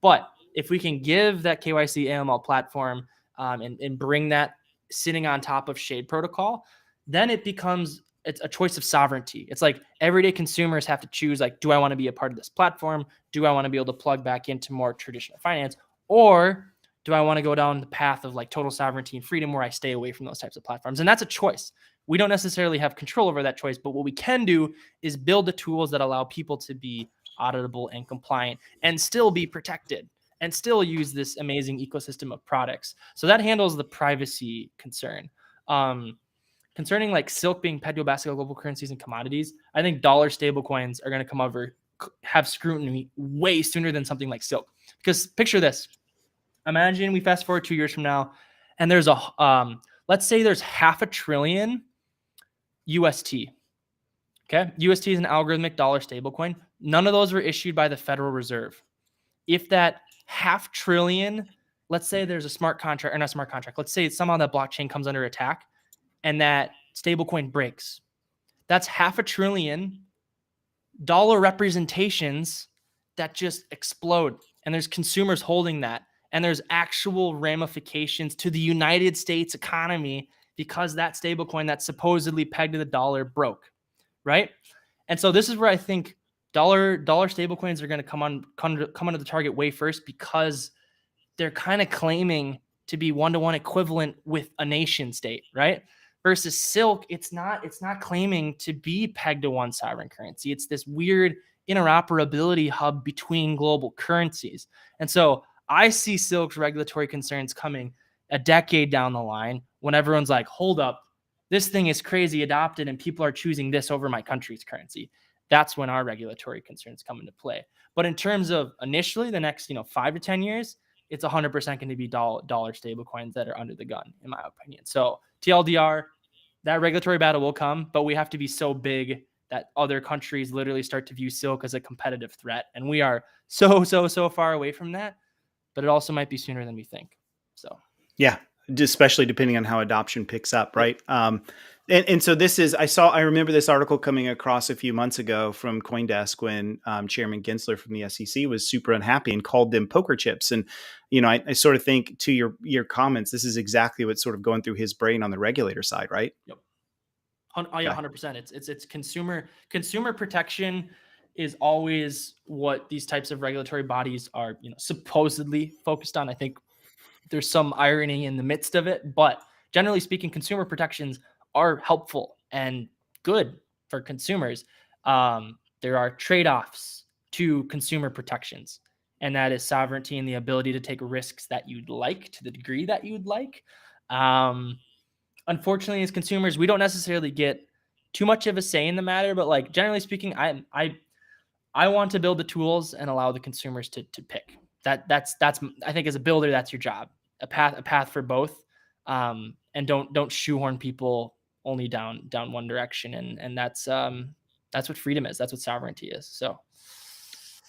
But if we can give that KYC AML platform and bring that sitting on top of Shade Protocol, then it's a choice of sovereignty. It's like everyday consumers have to choose, like, do I want to be a part of this platform? Do I want to be able to plug back into more traditional finance? Or do I want to go down the path of like total sovereignty and freedom where I stay away from those types of platforms? And that's a choice. We don't necessarily have control over that choice, but what we can do is build the tools that allow people to be auditable and compliant and still be protected and still use this amazing ecosystem of products. So that handles the privacy concern. Concerning like Silk being pegged to a basket of global currencies and commodities, I think dollar stable coins are going to come over, have scrutiny way sooner than something like Silk. Because picture this. Imagine we fast forward 2 years from now, and there's let's say there's $500 billion UST. Okay. UST is an algorithmic dollar stablecoin. None of those were issued by the Federal Reserve. If that $500 billion, let's say there's a smart contract or not smart contract, let's say somehow that blockchain comes under attack and that stablecoin breaks. That's $500 billion representations that just explode. And there's consumers holding that. And there's actual ramifications to the United States economy because that stablecoin that's supposedly pegged to the dollar broke, right? And so this is where I think dollar stablecoins are going to come under the target way first, because they're kind of claiming to be one-to-one equivalent with a nation state, right? Versus Silk, it's not claiming to be pegged to one sovereign currency. It's this weird interoperability hub between global currencies. And so I see Silk's regulatory concerns coming a decade down the line when everyone's like, hold up, this thing is crazy adopted and people are choosing this over my country's currency. That's when our regulatory concerns come into play. But in terms of initially the next 5 to 10 years, it's 100% going to be dollar stablecoins that are under the gun, in my opinion. So TLDR, that regulatory battle will come, but we have to be so big that other countries literally start to view Silk as a competitive threat. And we are so far away from that, but it also might be sooner than we think. So, yeah, especially depending on how adoption picks up, right? And so this is, I remember this article coming across a few months ago from CoinDesk when Chairman Gensler from the SEC was super unhappy and called them poker chips. And, I sort of think to your comments, this is exactly what's sort of going through his brain on the regulator side, right? Yep. Oh yeah, 100%. It's consumer protection is always what these types of regulatory bodies are, supposedly focused on. I think there's some irony in the midst of it, but generally speaking, consumer protections are helpful and good for consumers. There are trade-offs to consumer protections, and that is sovereignty and the ability to take risks that you'd like to the degree that you'd like. Unfortunately, as consumers, we don't necessarily get too much of a say in the matter, but like generally speaking, I want to build the tools and allow the consumers to pick. That's I think as a builder, that's your job. A path for both, and don't shoehorn people only down one direction, and that's what freedom is. That's what sovereignty is. So.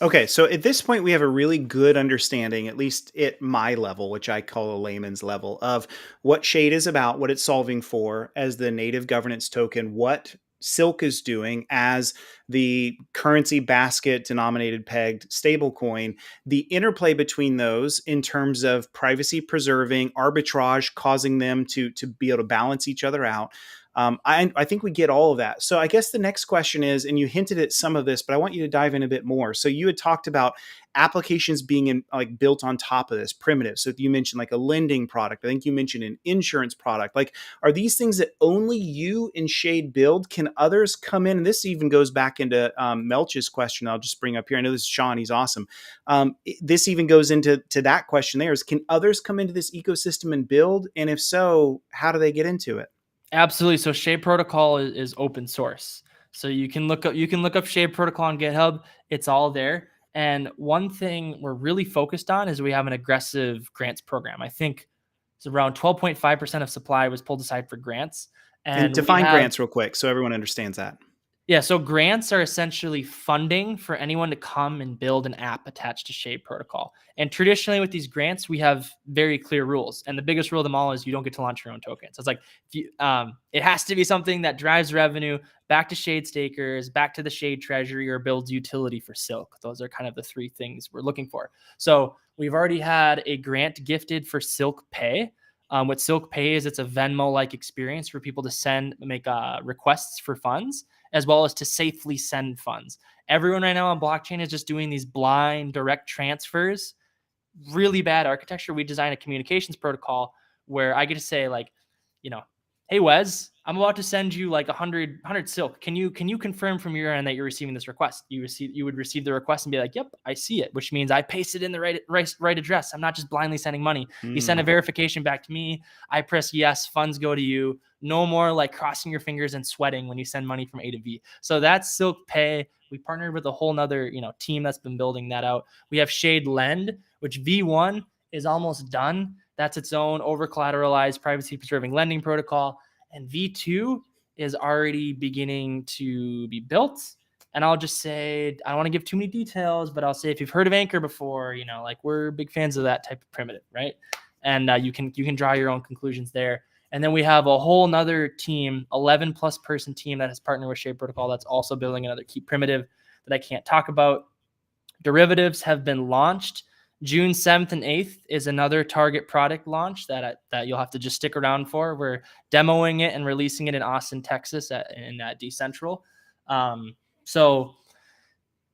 Okay, so at this point, we have a really good understanding, at least at my level, which I call a layman's level, of what Shade is about, what it's solving for as the native governance token, what Silk is doing as the currency basket denominated pegged stablecoin, the interplay between those in terms of privacy preserving, arbitrage, causing them to be able to balance each other out. I think we get all of that. So I guess the next question is, and you hinted at some of this, but I want you to dive in a bit more. So you had talked about applications being built on top of this primitive. So you mentioned like a lending product. I think you mentioned an insurance product. Like, are these things that only you and Shade build? Can others come in? And this even goes back into Melch's question. I'll just bring up here. I know this is Sean. He's awesome. This even goes into that question there is, can others come into this ecosystem and build? And if so, how do they get into it? Absolutely. So Shade Protocol is open source. So you can look up Shade Protocol on GitHub. It's all there. And one thing we're really focused on is we have an aggressive grants program. I think it's around 12.5% of supply was pulled aside for grants. And define grants real quick so everyone understands that. Yeah, so grants are essentially funding for anyone to come and build an app attached to Shade Protocol. And traditionally with these grants, we have very clear rules. And the biggest rule of them all is you don't get to launch your own token. So it's like, it has to be something that drives revenue back to Shade stakers, back to the Shade treasury, or builds utility for Silk. Those are kind of the three things we're looking for. So we've already had a grant gifted for Silk Pay. What Silk Pay is, it's a Venmo-like experience for people to make requests for funds, as well as to safely send funds. Everyone right now on blockchain is just doing these blind direct transfers. Really bad architecture. We designed a communications protocol where I get to say like, hey Wes, I'm about to send you like 100 Silk. Can you confirm from your end that you're receiving this request? You would receive the request and be like, yep, I see it, which means I pasted in the right address. I'm not just blindly sending money. You send a verification back to me. I press yes, funds go to you. No more like crossing your fingers and sweating when you send money from A to B. So that's Silk Pay. We partnered with a whole nother, team that's been building that out. We have Shade Lend, which V1 is almost done. That's its own over collateralized privacy preserving lending protocol. And V2 is already beginning to be built. And I'll just say, I don't want to give too many details, but I'll say, if you've heard of Anchor before, like we're big fans of that type of primitive, right? And you can draw your own conclusions there. And then we have a whole nother team, 11 plus person team that has partnered with Shade Protocol that's also building another key primitive that I can't talk about. Derivatives have been launched. June 7th and 8th is another target product launch that you'll have to just stick around for. We're demoing it and releasing it in Austin, Texas in Decentral. So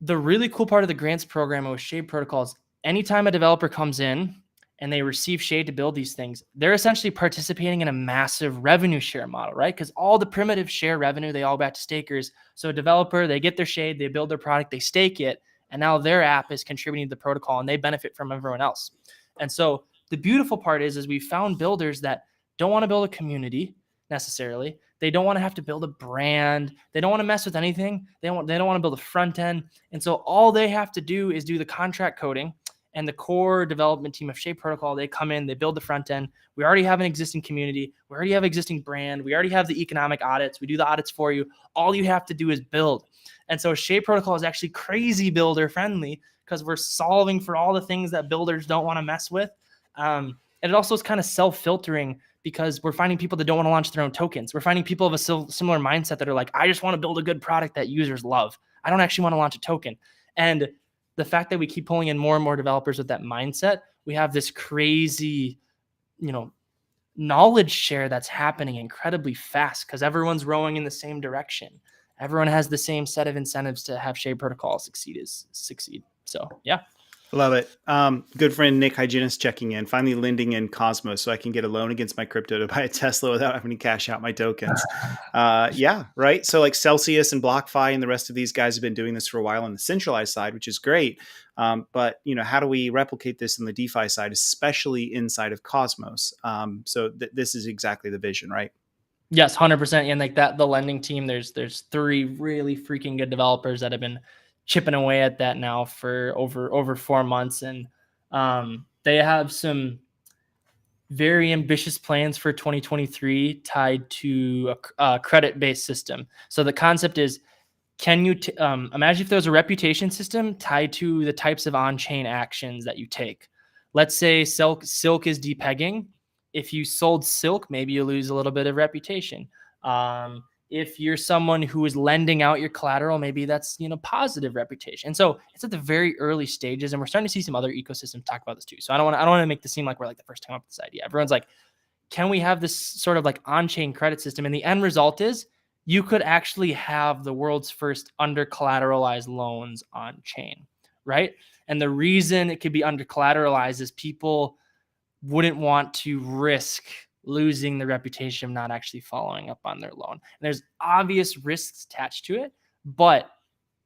the really cool part of the grants program with Shade Protocols, anytime a developer comes in and they receive Shade to build these things, they're essentially participating in a massive revenue share model, right? Because all the primitives share revenue, they all go back to stakers. So a developer, they get their Shade, they build their product, they stake it, and now their app is contributing to the protocol and they benefit from everyone else. And so the beautiful part is we found builders that don't want to build a community necessarily. They don't want to have to build a brand. They don't want to mess with anything. They don't want to build a front end. And so all they have to do is do the contract coding, and the core development team of Shade Protocol, they come in, they build the front end. We already have an existing community. We already have existing brand. We already have the economic audits. We do the audits for you. All you have to do is build. And so Shade Protocol is actually crazy builder friendly because we're solving for all the things that builders don't want to mess with. And it also is kind of self-filtering because we're finding people that don't want to launch their own tokens. We're finding people of a similar mindset that are like, I just want to build a good product that users love. I don't actually want to launch a token. And the fact that we keep pulling in more and more developers with that mindset, we have this crazy, knowledge share that's happening incredibly fast because everyone's rowing in the same direction. Everyone has the same set of incentives to have Shade Protocol succeed. So, yeah. Love it. Good friend Nick Hyginus checking in, finally lending in Cosmos so I can get a loan against my crypto to buy a Tesla without having to cash out my tokens. Yeah, right. So like Celsius and BlockFi and the rest of these guys have been doing this for a while on the centralized side, which is great. But how do we replicate this in the DeFi side, especially inside of Cosmos? So this is exactly the vision, right? Yes, 100%. And like that, the lending team, there's 3 really freaking good developers that have been chipping away at that now for over 4 months. And they have some very ambitious plans for 2023 tied to a credit-based system. So the concept is, can you imagine if there was a reputation system tied to the types of on-chain actions that you take? Let's say Silk is depegging. If you sold Silk, maybe you lose a little bit of reputation. If you're someone who is lending out your collateral, maybe that's positive reputation. And so it's at the very early stages, and we're starting to see some other ecosystems talk about this too. So I don't want to make this seem like we're like the first time up with this idea. Everyone's like, can we have this sort of like on-chain credit system? And the end result is you could actually have the world's first under collateralized loans on chain, right? And the reason it could be under collateralized is people wouldn't want to risk losing the reputation of not actually following up on their loan. And there's obvious risks attached to it, but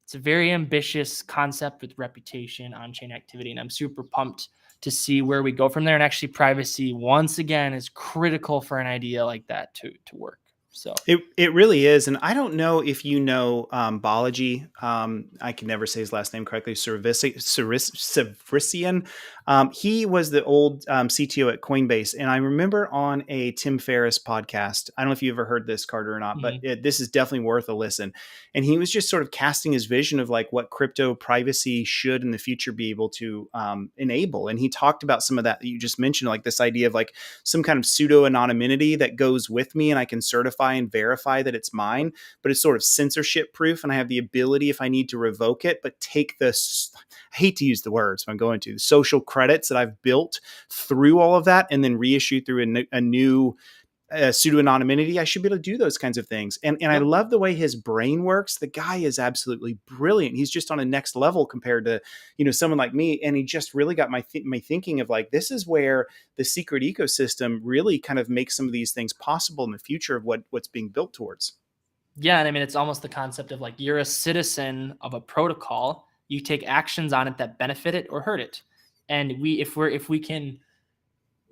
it's a very ambitious concept with reputation, on-chain activity, and I'm super pumped to see where we go from there. And actually, privacy, once again, is critical for an idea like that to work. So it really is. And I don't know if Balaji, I can never say his last name correctly, Savrisian. He was the old CTO at Coinbase. And I remember on a Tim Ferriss podcast, I don't know if you ever heard this, Carter, or not, but this is definitely worth a listen. And he was just sort of casting his vision of like what crypto privacy should in the future be able to enable. And he talked about some of that you just mentioned, like this idea of like some kind of pseudo anonymity that goes with me and I can certify and verify that it's mine, but it's sort of censorship proof. And I have the ability, if I need to, revoke it, but take this, I hate to use the words, but I'm going to, the social credits that I've built through all of that and then reissue through a new pseudo-anonymity. I should be able to do those kinds of things. And I love the way his brain works. The guy is absolutely brilliant. He's just on a next level compared to, someone like me. And he just really got my thinking of like, this is where the secret ecosystem really kind of makes some of these things possible in the future of what's being built towards. Yeah. And I mean, it's almost the concept of like, you're a citizen of a protocol. You take actions on it that benefit it or hurt it. And if we can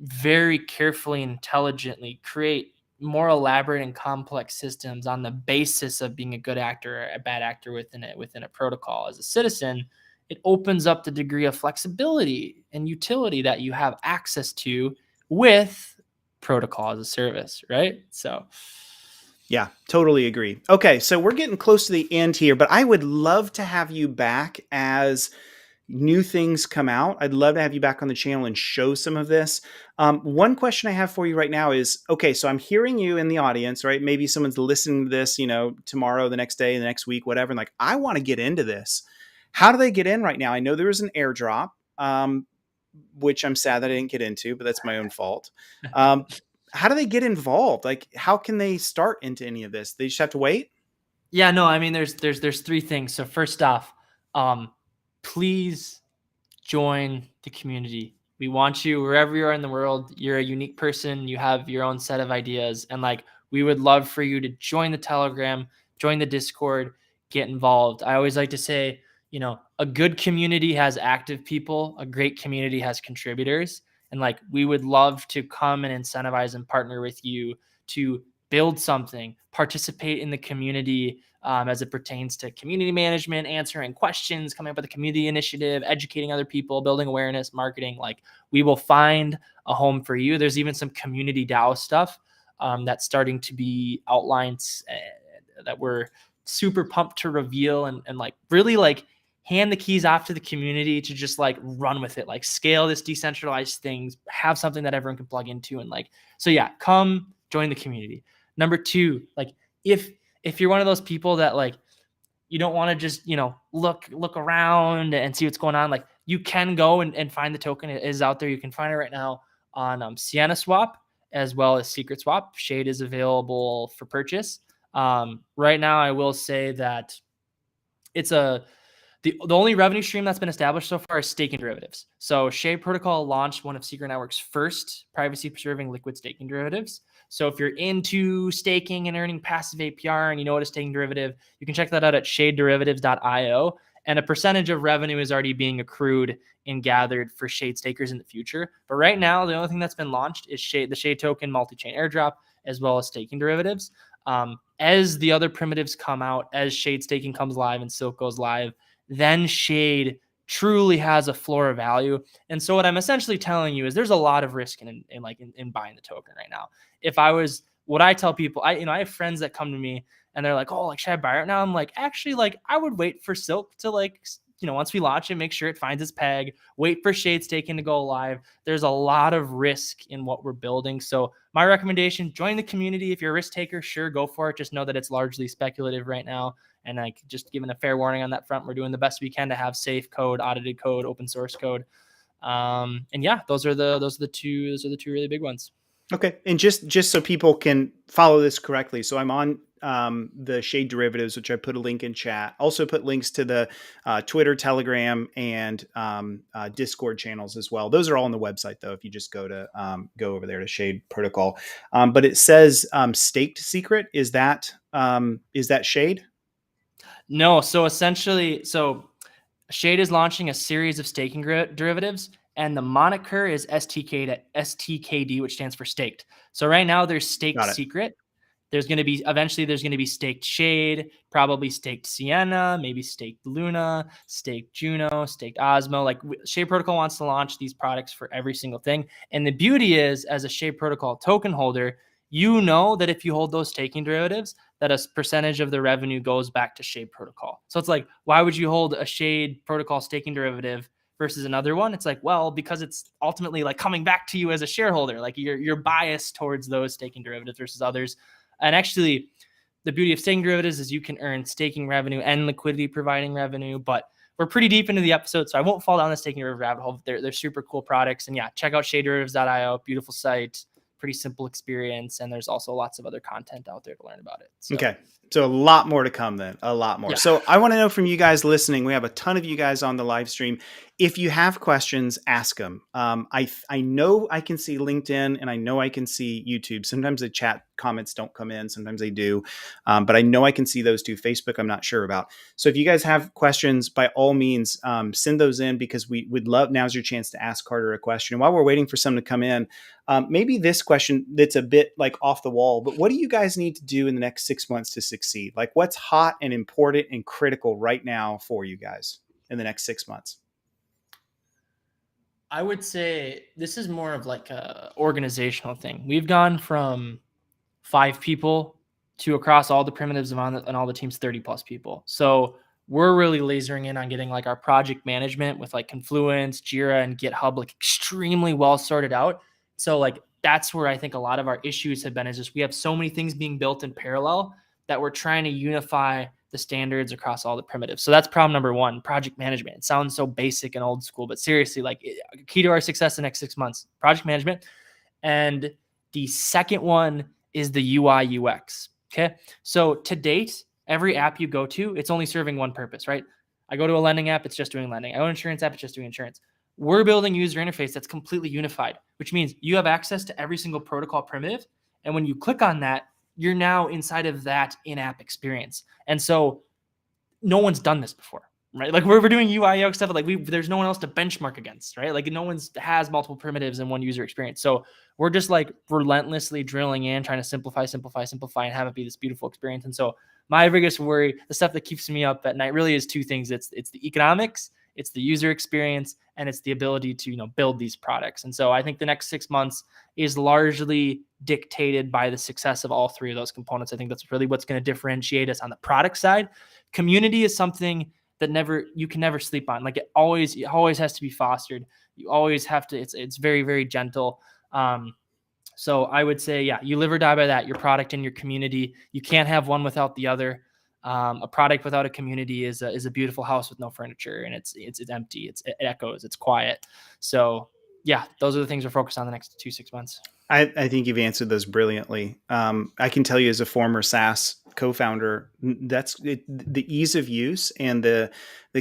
very carefully, intelligently create more elaborate and complex systems on the basis of being a good actor or a bad actor within a protocol as a citizen, it opens up the degree of flexibility and utility that you have access to with protocol as a service, right? So Yeah, totally agree. Okay, so we're getting close to the end here, but I would love to have you back as new things come out. I'd love to have you back on the channel and show some of this. One question I have for you right now is, okay, so I'm hearing you in the audience, right? Maybe someone's listening to this, tomorrow, the next day, the next week, whatever. And like, I want to get into this. How do they get in right now? I know there was an airdrop, which I'm sad that I didn't get into, but that's my own fault. Um, how do they get involved? Like, how can they start into any of this? They just have to wait. Yeah, no, I mean, there's three things. So first off, please join the community. We want you wherever you are in the world. You're a unique person. You have your own set of ideas. And like, we would love for you to join the Telegram, join the Discord, get involved. I always like to say, a good community has active people, a great community has contributors. And like, we would love to come and incentivize and partner with you to build something, participate in the community, as it pertains to community management, answering questions, coming up with a community initiative, educating other people, building awareness, marketing. Like, we will find a home for you. There's even some community DAO stuff that's starting to be outlined that we're super pumped to reveal and like really like hand the keys off to the community to just like run with it, like scale this decentralized things, have something that everyone can plug into. And like, so yeah, come join the community. Number two, like if you're one of those people that like you don't want to just look around and see what's going on, like you can go and find the token. It is out there. You can find it right now on Sienna Swap as well as Secret Swap. Shade is available for purchase. Right now, I will say that it's the only revenue stream that's been established so far is staking derivatives. So Shade Protocol launched one of Secret Network's first privacy-preserving liquid staking derivatives. So if you're into staking and earning passive APR and you know what a staking derivative, you can check that out at shadederivatives.io. And a percentage of revenue is already being accrued and gathered for Shade stakers in the future. But right now, the only thing that's been launched is the Shade token multi-chain airdrop, as well as staking derivatives. As the other primitives come out, as Shade staking comes live and Silk goes live, then Shade truly has a floor of value. And so what I'm essentially telling you is there's a lot of risk in buying the token right now. If I was, what I tell people, I have friends that come to me and they're like, oh, like, should I buy it now? I'm like, actually, like, I would wait for Silk to once we launch it, make sure it finds its peg, wait for Shade staking to go live. There's a lot of risk in what we're building. So my recommendation, join the community. If you're a risk taker, sure, go for it. Just know that it's largely speculative right now. And like, just giving a fair warning on that front, we're doing the best we can to have safe code, audited code, open source code. And yeah, those are the two really big ones. Okay, and just so people can follow this correctly, so I'm on the Shade derivatives, which I put a link in chat. Also put links to the Twitter, Telegram, and Discord channels as well. Those are all on the website, though. If you just go over there to Shade Protocol, but it says staked secret. Is that Shade? No, so essentially, Shade is launching a series of staking derivatives, and the moniker is STKD, which stands for staked. So right now there's staked secret. There's going to be staked Shade, probably staked Sienna, maybe staked Luna, staked Juno, staked Osmo. Like, Shade Protocol wants to launch these products for every single thing. And the beauty is, as a Shade Protocol token holder, you know that if you hold those staking derivatives, that a percentage of the revenue goes back to Shade Protocol. So it's like, why would you hold a Shade Protocol staking derivative versus another one? It's like, well, because it's ultimately like coming back to you as a shareholder. Like, you're biased towards those staking derivatives versus others. And actually, the beauty of staking derivatives is you can earn staking revenue and liquidity providing revenue. But we're pretty deep into the episode, so I won't fall down the staking derivative rabbit hole. They're super cool products. And yeah, check out shadederivatives.io. Beautiful site, pretty simple experience. And there's also lots of other content out there to learn about it. So. Okay. So a lot more to come then, a lot more. Yeah. So I want to know from you guys listening, we have a ton of you guys on the live stream. If you have questions, ask them. I know I can see LinkedIn and I know I can see YouTube. Sometimes the chat comments don't come in. Sometimes they do. But I know I can see those two. Facebook, I'm not sure about. So if you guys have questions, by all means, send those in, because we would love, now's your chance to ask Carter a question. And while we're waiting for some to come in, maybe this question that's a bit like off the wall, but what do you guys need to do in the next 6 months to succeed? Like, what's hot and important and critical right now for you guys in the next 6 months? I would say this is more of like a organizational thing. We've gone from 5 people to across all the primitives and all the teams, 30 plus people. So we're really lasering in on getting like our project management with like Confluence, Jira, and GitHub like extremely well sorted out. So like that's where I think a lot of our issues have been, is just we have so many things being built in parallel that we're trying to unify the standards across all the primitives. So that's problem number one, project management. It sounds so basic and old school, but seriously, like key to our success in the next 6 months, project management. And the second one is the UI UX. Okay. So to date, every app you go to, it's only serving one purpose, right? I go to a lending app, it's just doing lending. I go to an insurance app, it's just doing insurance. We're building user interface that's completely unified, which means you have access to every single protocol primitive. And when you click on that, you're now inside of that in-app experience. And so no one's done this before, right? Like we're doing UI UX stuff, like there's no one else to benchmark against, right? Like no one's has multiple primitives in one user experience. So we're just like relentlessly drilling in, trying to simplify, and have it be this beautiful experience. And so my biggest worry, the stuff that keeps me up at night, really is two things. It's the economics, it's the user experience, and it's the ability to build these products. And so I think the next 6 months is largely dictated by the success of all three of those components. I think that's really what's going to differentiate us on the product side. Community is something that you can never sleep on. Like it always has to be fostered. You always have to. It's very, very gentle. So I would say, yeah, you live or die by that. Your product and your community. You can't have one without the other. A product without a community is a beautiful house with no furniture, and it's empty. It echoes. It's quiet. So yeah, those are the things we're focused on the next 6 months. I think you've answered those brilliantly. I can tell you as a former SaaS co-founder, the ease of use and the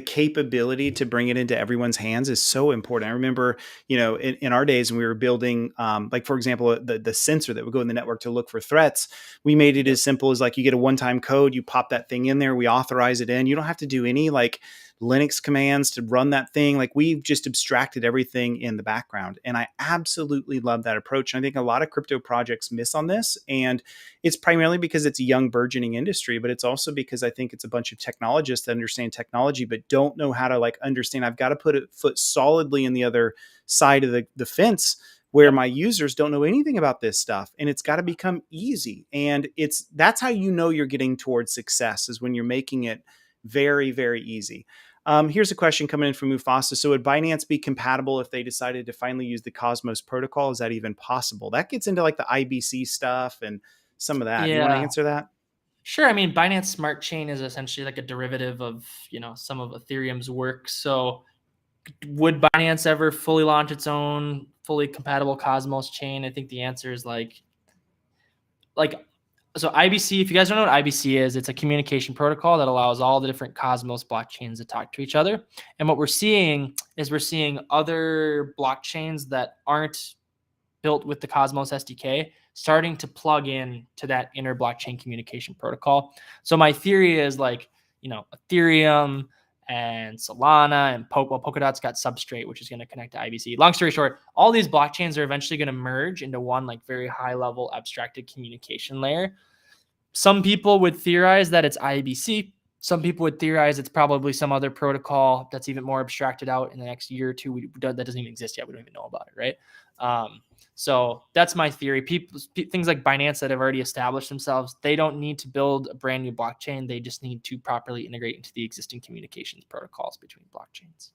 capability to bring it into everyone's hands is so important. I remember, in our days when we were building, like for example, the sensor that would go in the network to look for threats, we made it as simple as like you get a one-time code, you pop that thing in there, we authorize it in. You don't have to do any like Linux commands to run that thing. Like we've just abstracted everything in the background. And I absolutely love that approach. And I think a lot of crypto projects miss on this. And it's primarily because it's a young burgeoning industry, but it's also because I think it's a bunch of technologists that understand technology, but don't know how to like understand. I've got to put a foot solidly in the other side of the fence where my users don't know anything about this stuff. And it's got to become easy. And that's how you're getting towards success, is when you're making it very, very easy. Here's a question coming in from Mufasa. So would Binance be compatible if they decided to finally use the Cosmos protocol? Is that even possible? That gets into like the IBC stuff and some of that. Yeah. You want to answer that? Sure. I mean, Binance Smart Chain is essentially like a derivative of, some of Ethereum's work. So would Binance ever fully launch its own fully compatible Cosmos chain? I think the answer is like so IBC, if you guys don't know what IBC is, it's a communication protocol that allows all the different Cosmos blockchains to talk to each other. And what we're seeing is other blockchains that aren't built with the Cosmos SDK starting to plug in to that inner blockchain communication protocol. So my theory is like, Ethereum and Solana and Polkadot's got Substrate, which is going to connect to IBC. Long story short, all these blockchains are eventually going to merge into one like very high level abstracted communication layer. Some people would theorize that it's IBC. Some people would theorize it's probably some other protocol that's even more abstracted out in the next year or two. That doesn't even exist yet. We don't even know about it, right? So that's my theory. Things like Binance that have already established themselves, they don't need to build a brand new blockchain. They just need to properly integrate into the existing communications protocols between blockchains.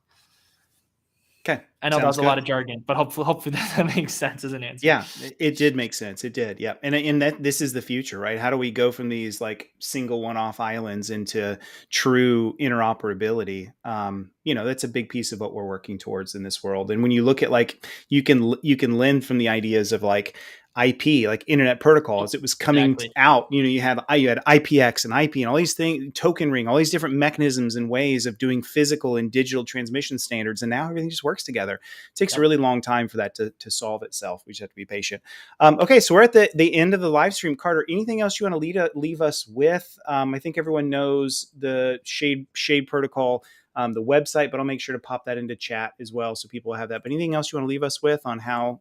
Okay. I know that was a lot of jargon, but hopefully that makes sense as an answer. Yeah, it did make sense. It did. Yeah. And that this is the future, right? How do we go from these like single one-off islands into true interoperability? That's a big piece of what we're working towards in this world. And when you look at like, you can lend from the ideas of like IP, like internet protocols. It was coming out, you had IPX and IP and all these things, token ring, all these different mechanisms and ways of doing physical and digital transmission standards. And now everything just works together. It takes a really long time for that to solve itself. We just have to be patient. Okay. So we're at the end of the live stream. Carter, anything else you want to leave us with? I think everyone knows the Shade protocol, the website, but I'll make sure to pop that into chat as well so people have that. But anything else you want to leave us with on how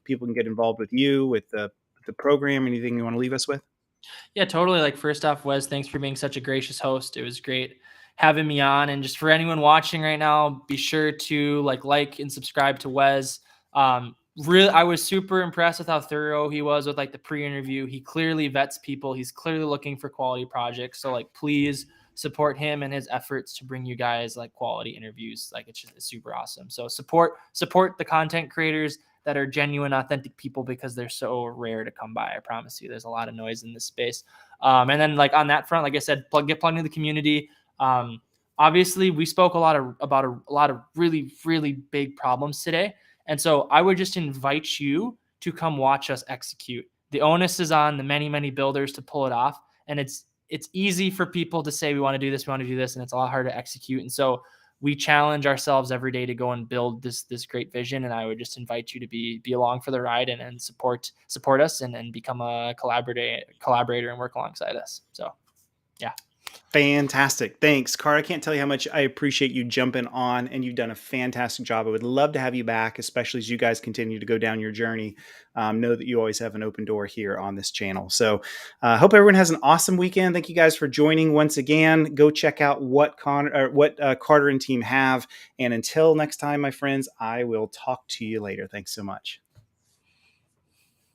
people can get involved with you, with the program? Anything you want to leave us with? Yeah, totally. Like first off, Wes, thanks for being such a gracious host. It was great having me on. And just for anyone watching right now, be sure to like and subscribe to Wes. really, I was super impressed with how thorough he was with like the pre-interview. He clearly vets people. He's clearly looking for quality projects. So like, please support him and his efforts to bring you guys like quality interviews. Like it's super awesome. So support the content creators that are genuine, authentic people, because they're so rare to come by. I promise you, there's a lot of noise in this space. And then like on that front, like I said, get plugged into the community. Obviously, we spoke about a lot of really, really big problems today. And so I would just invite you to come watch us execute. The onus is on the many, many builders to pull it off. And it's easy for people to say, we want to do this, and it's a lot harder to execute. And so we challenge ourselves every day to go and build this great vision. And I would just invite you to be along for the ride and support us and become a collaborator and work alongside us. So yeah. Fantastic. Thanks, Car. I can't tell you how much I appreciate you jumping on, and you've done a fantastic job. I would love to have you back, especially as you guys continue to go down your journey. Know that you always have an open door here on this channel. So I hope everyone has an awesome weekend. Thank you guys for joining once again. Go check out what Carter and team have. And until next time, my friends, I will talk to you later. Thanks so much.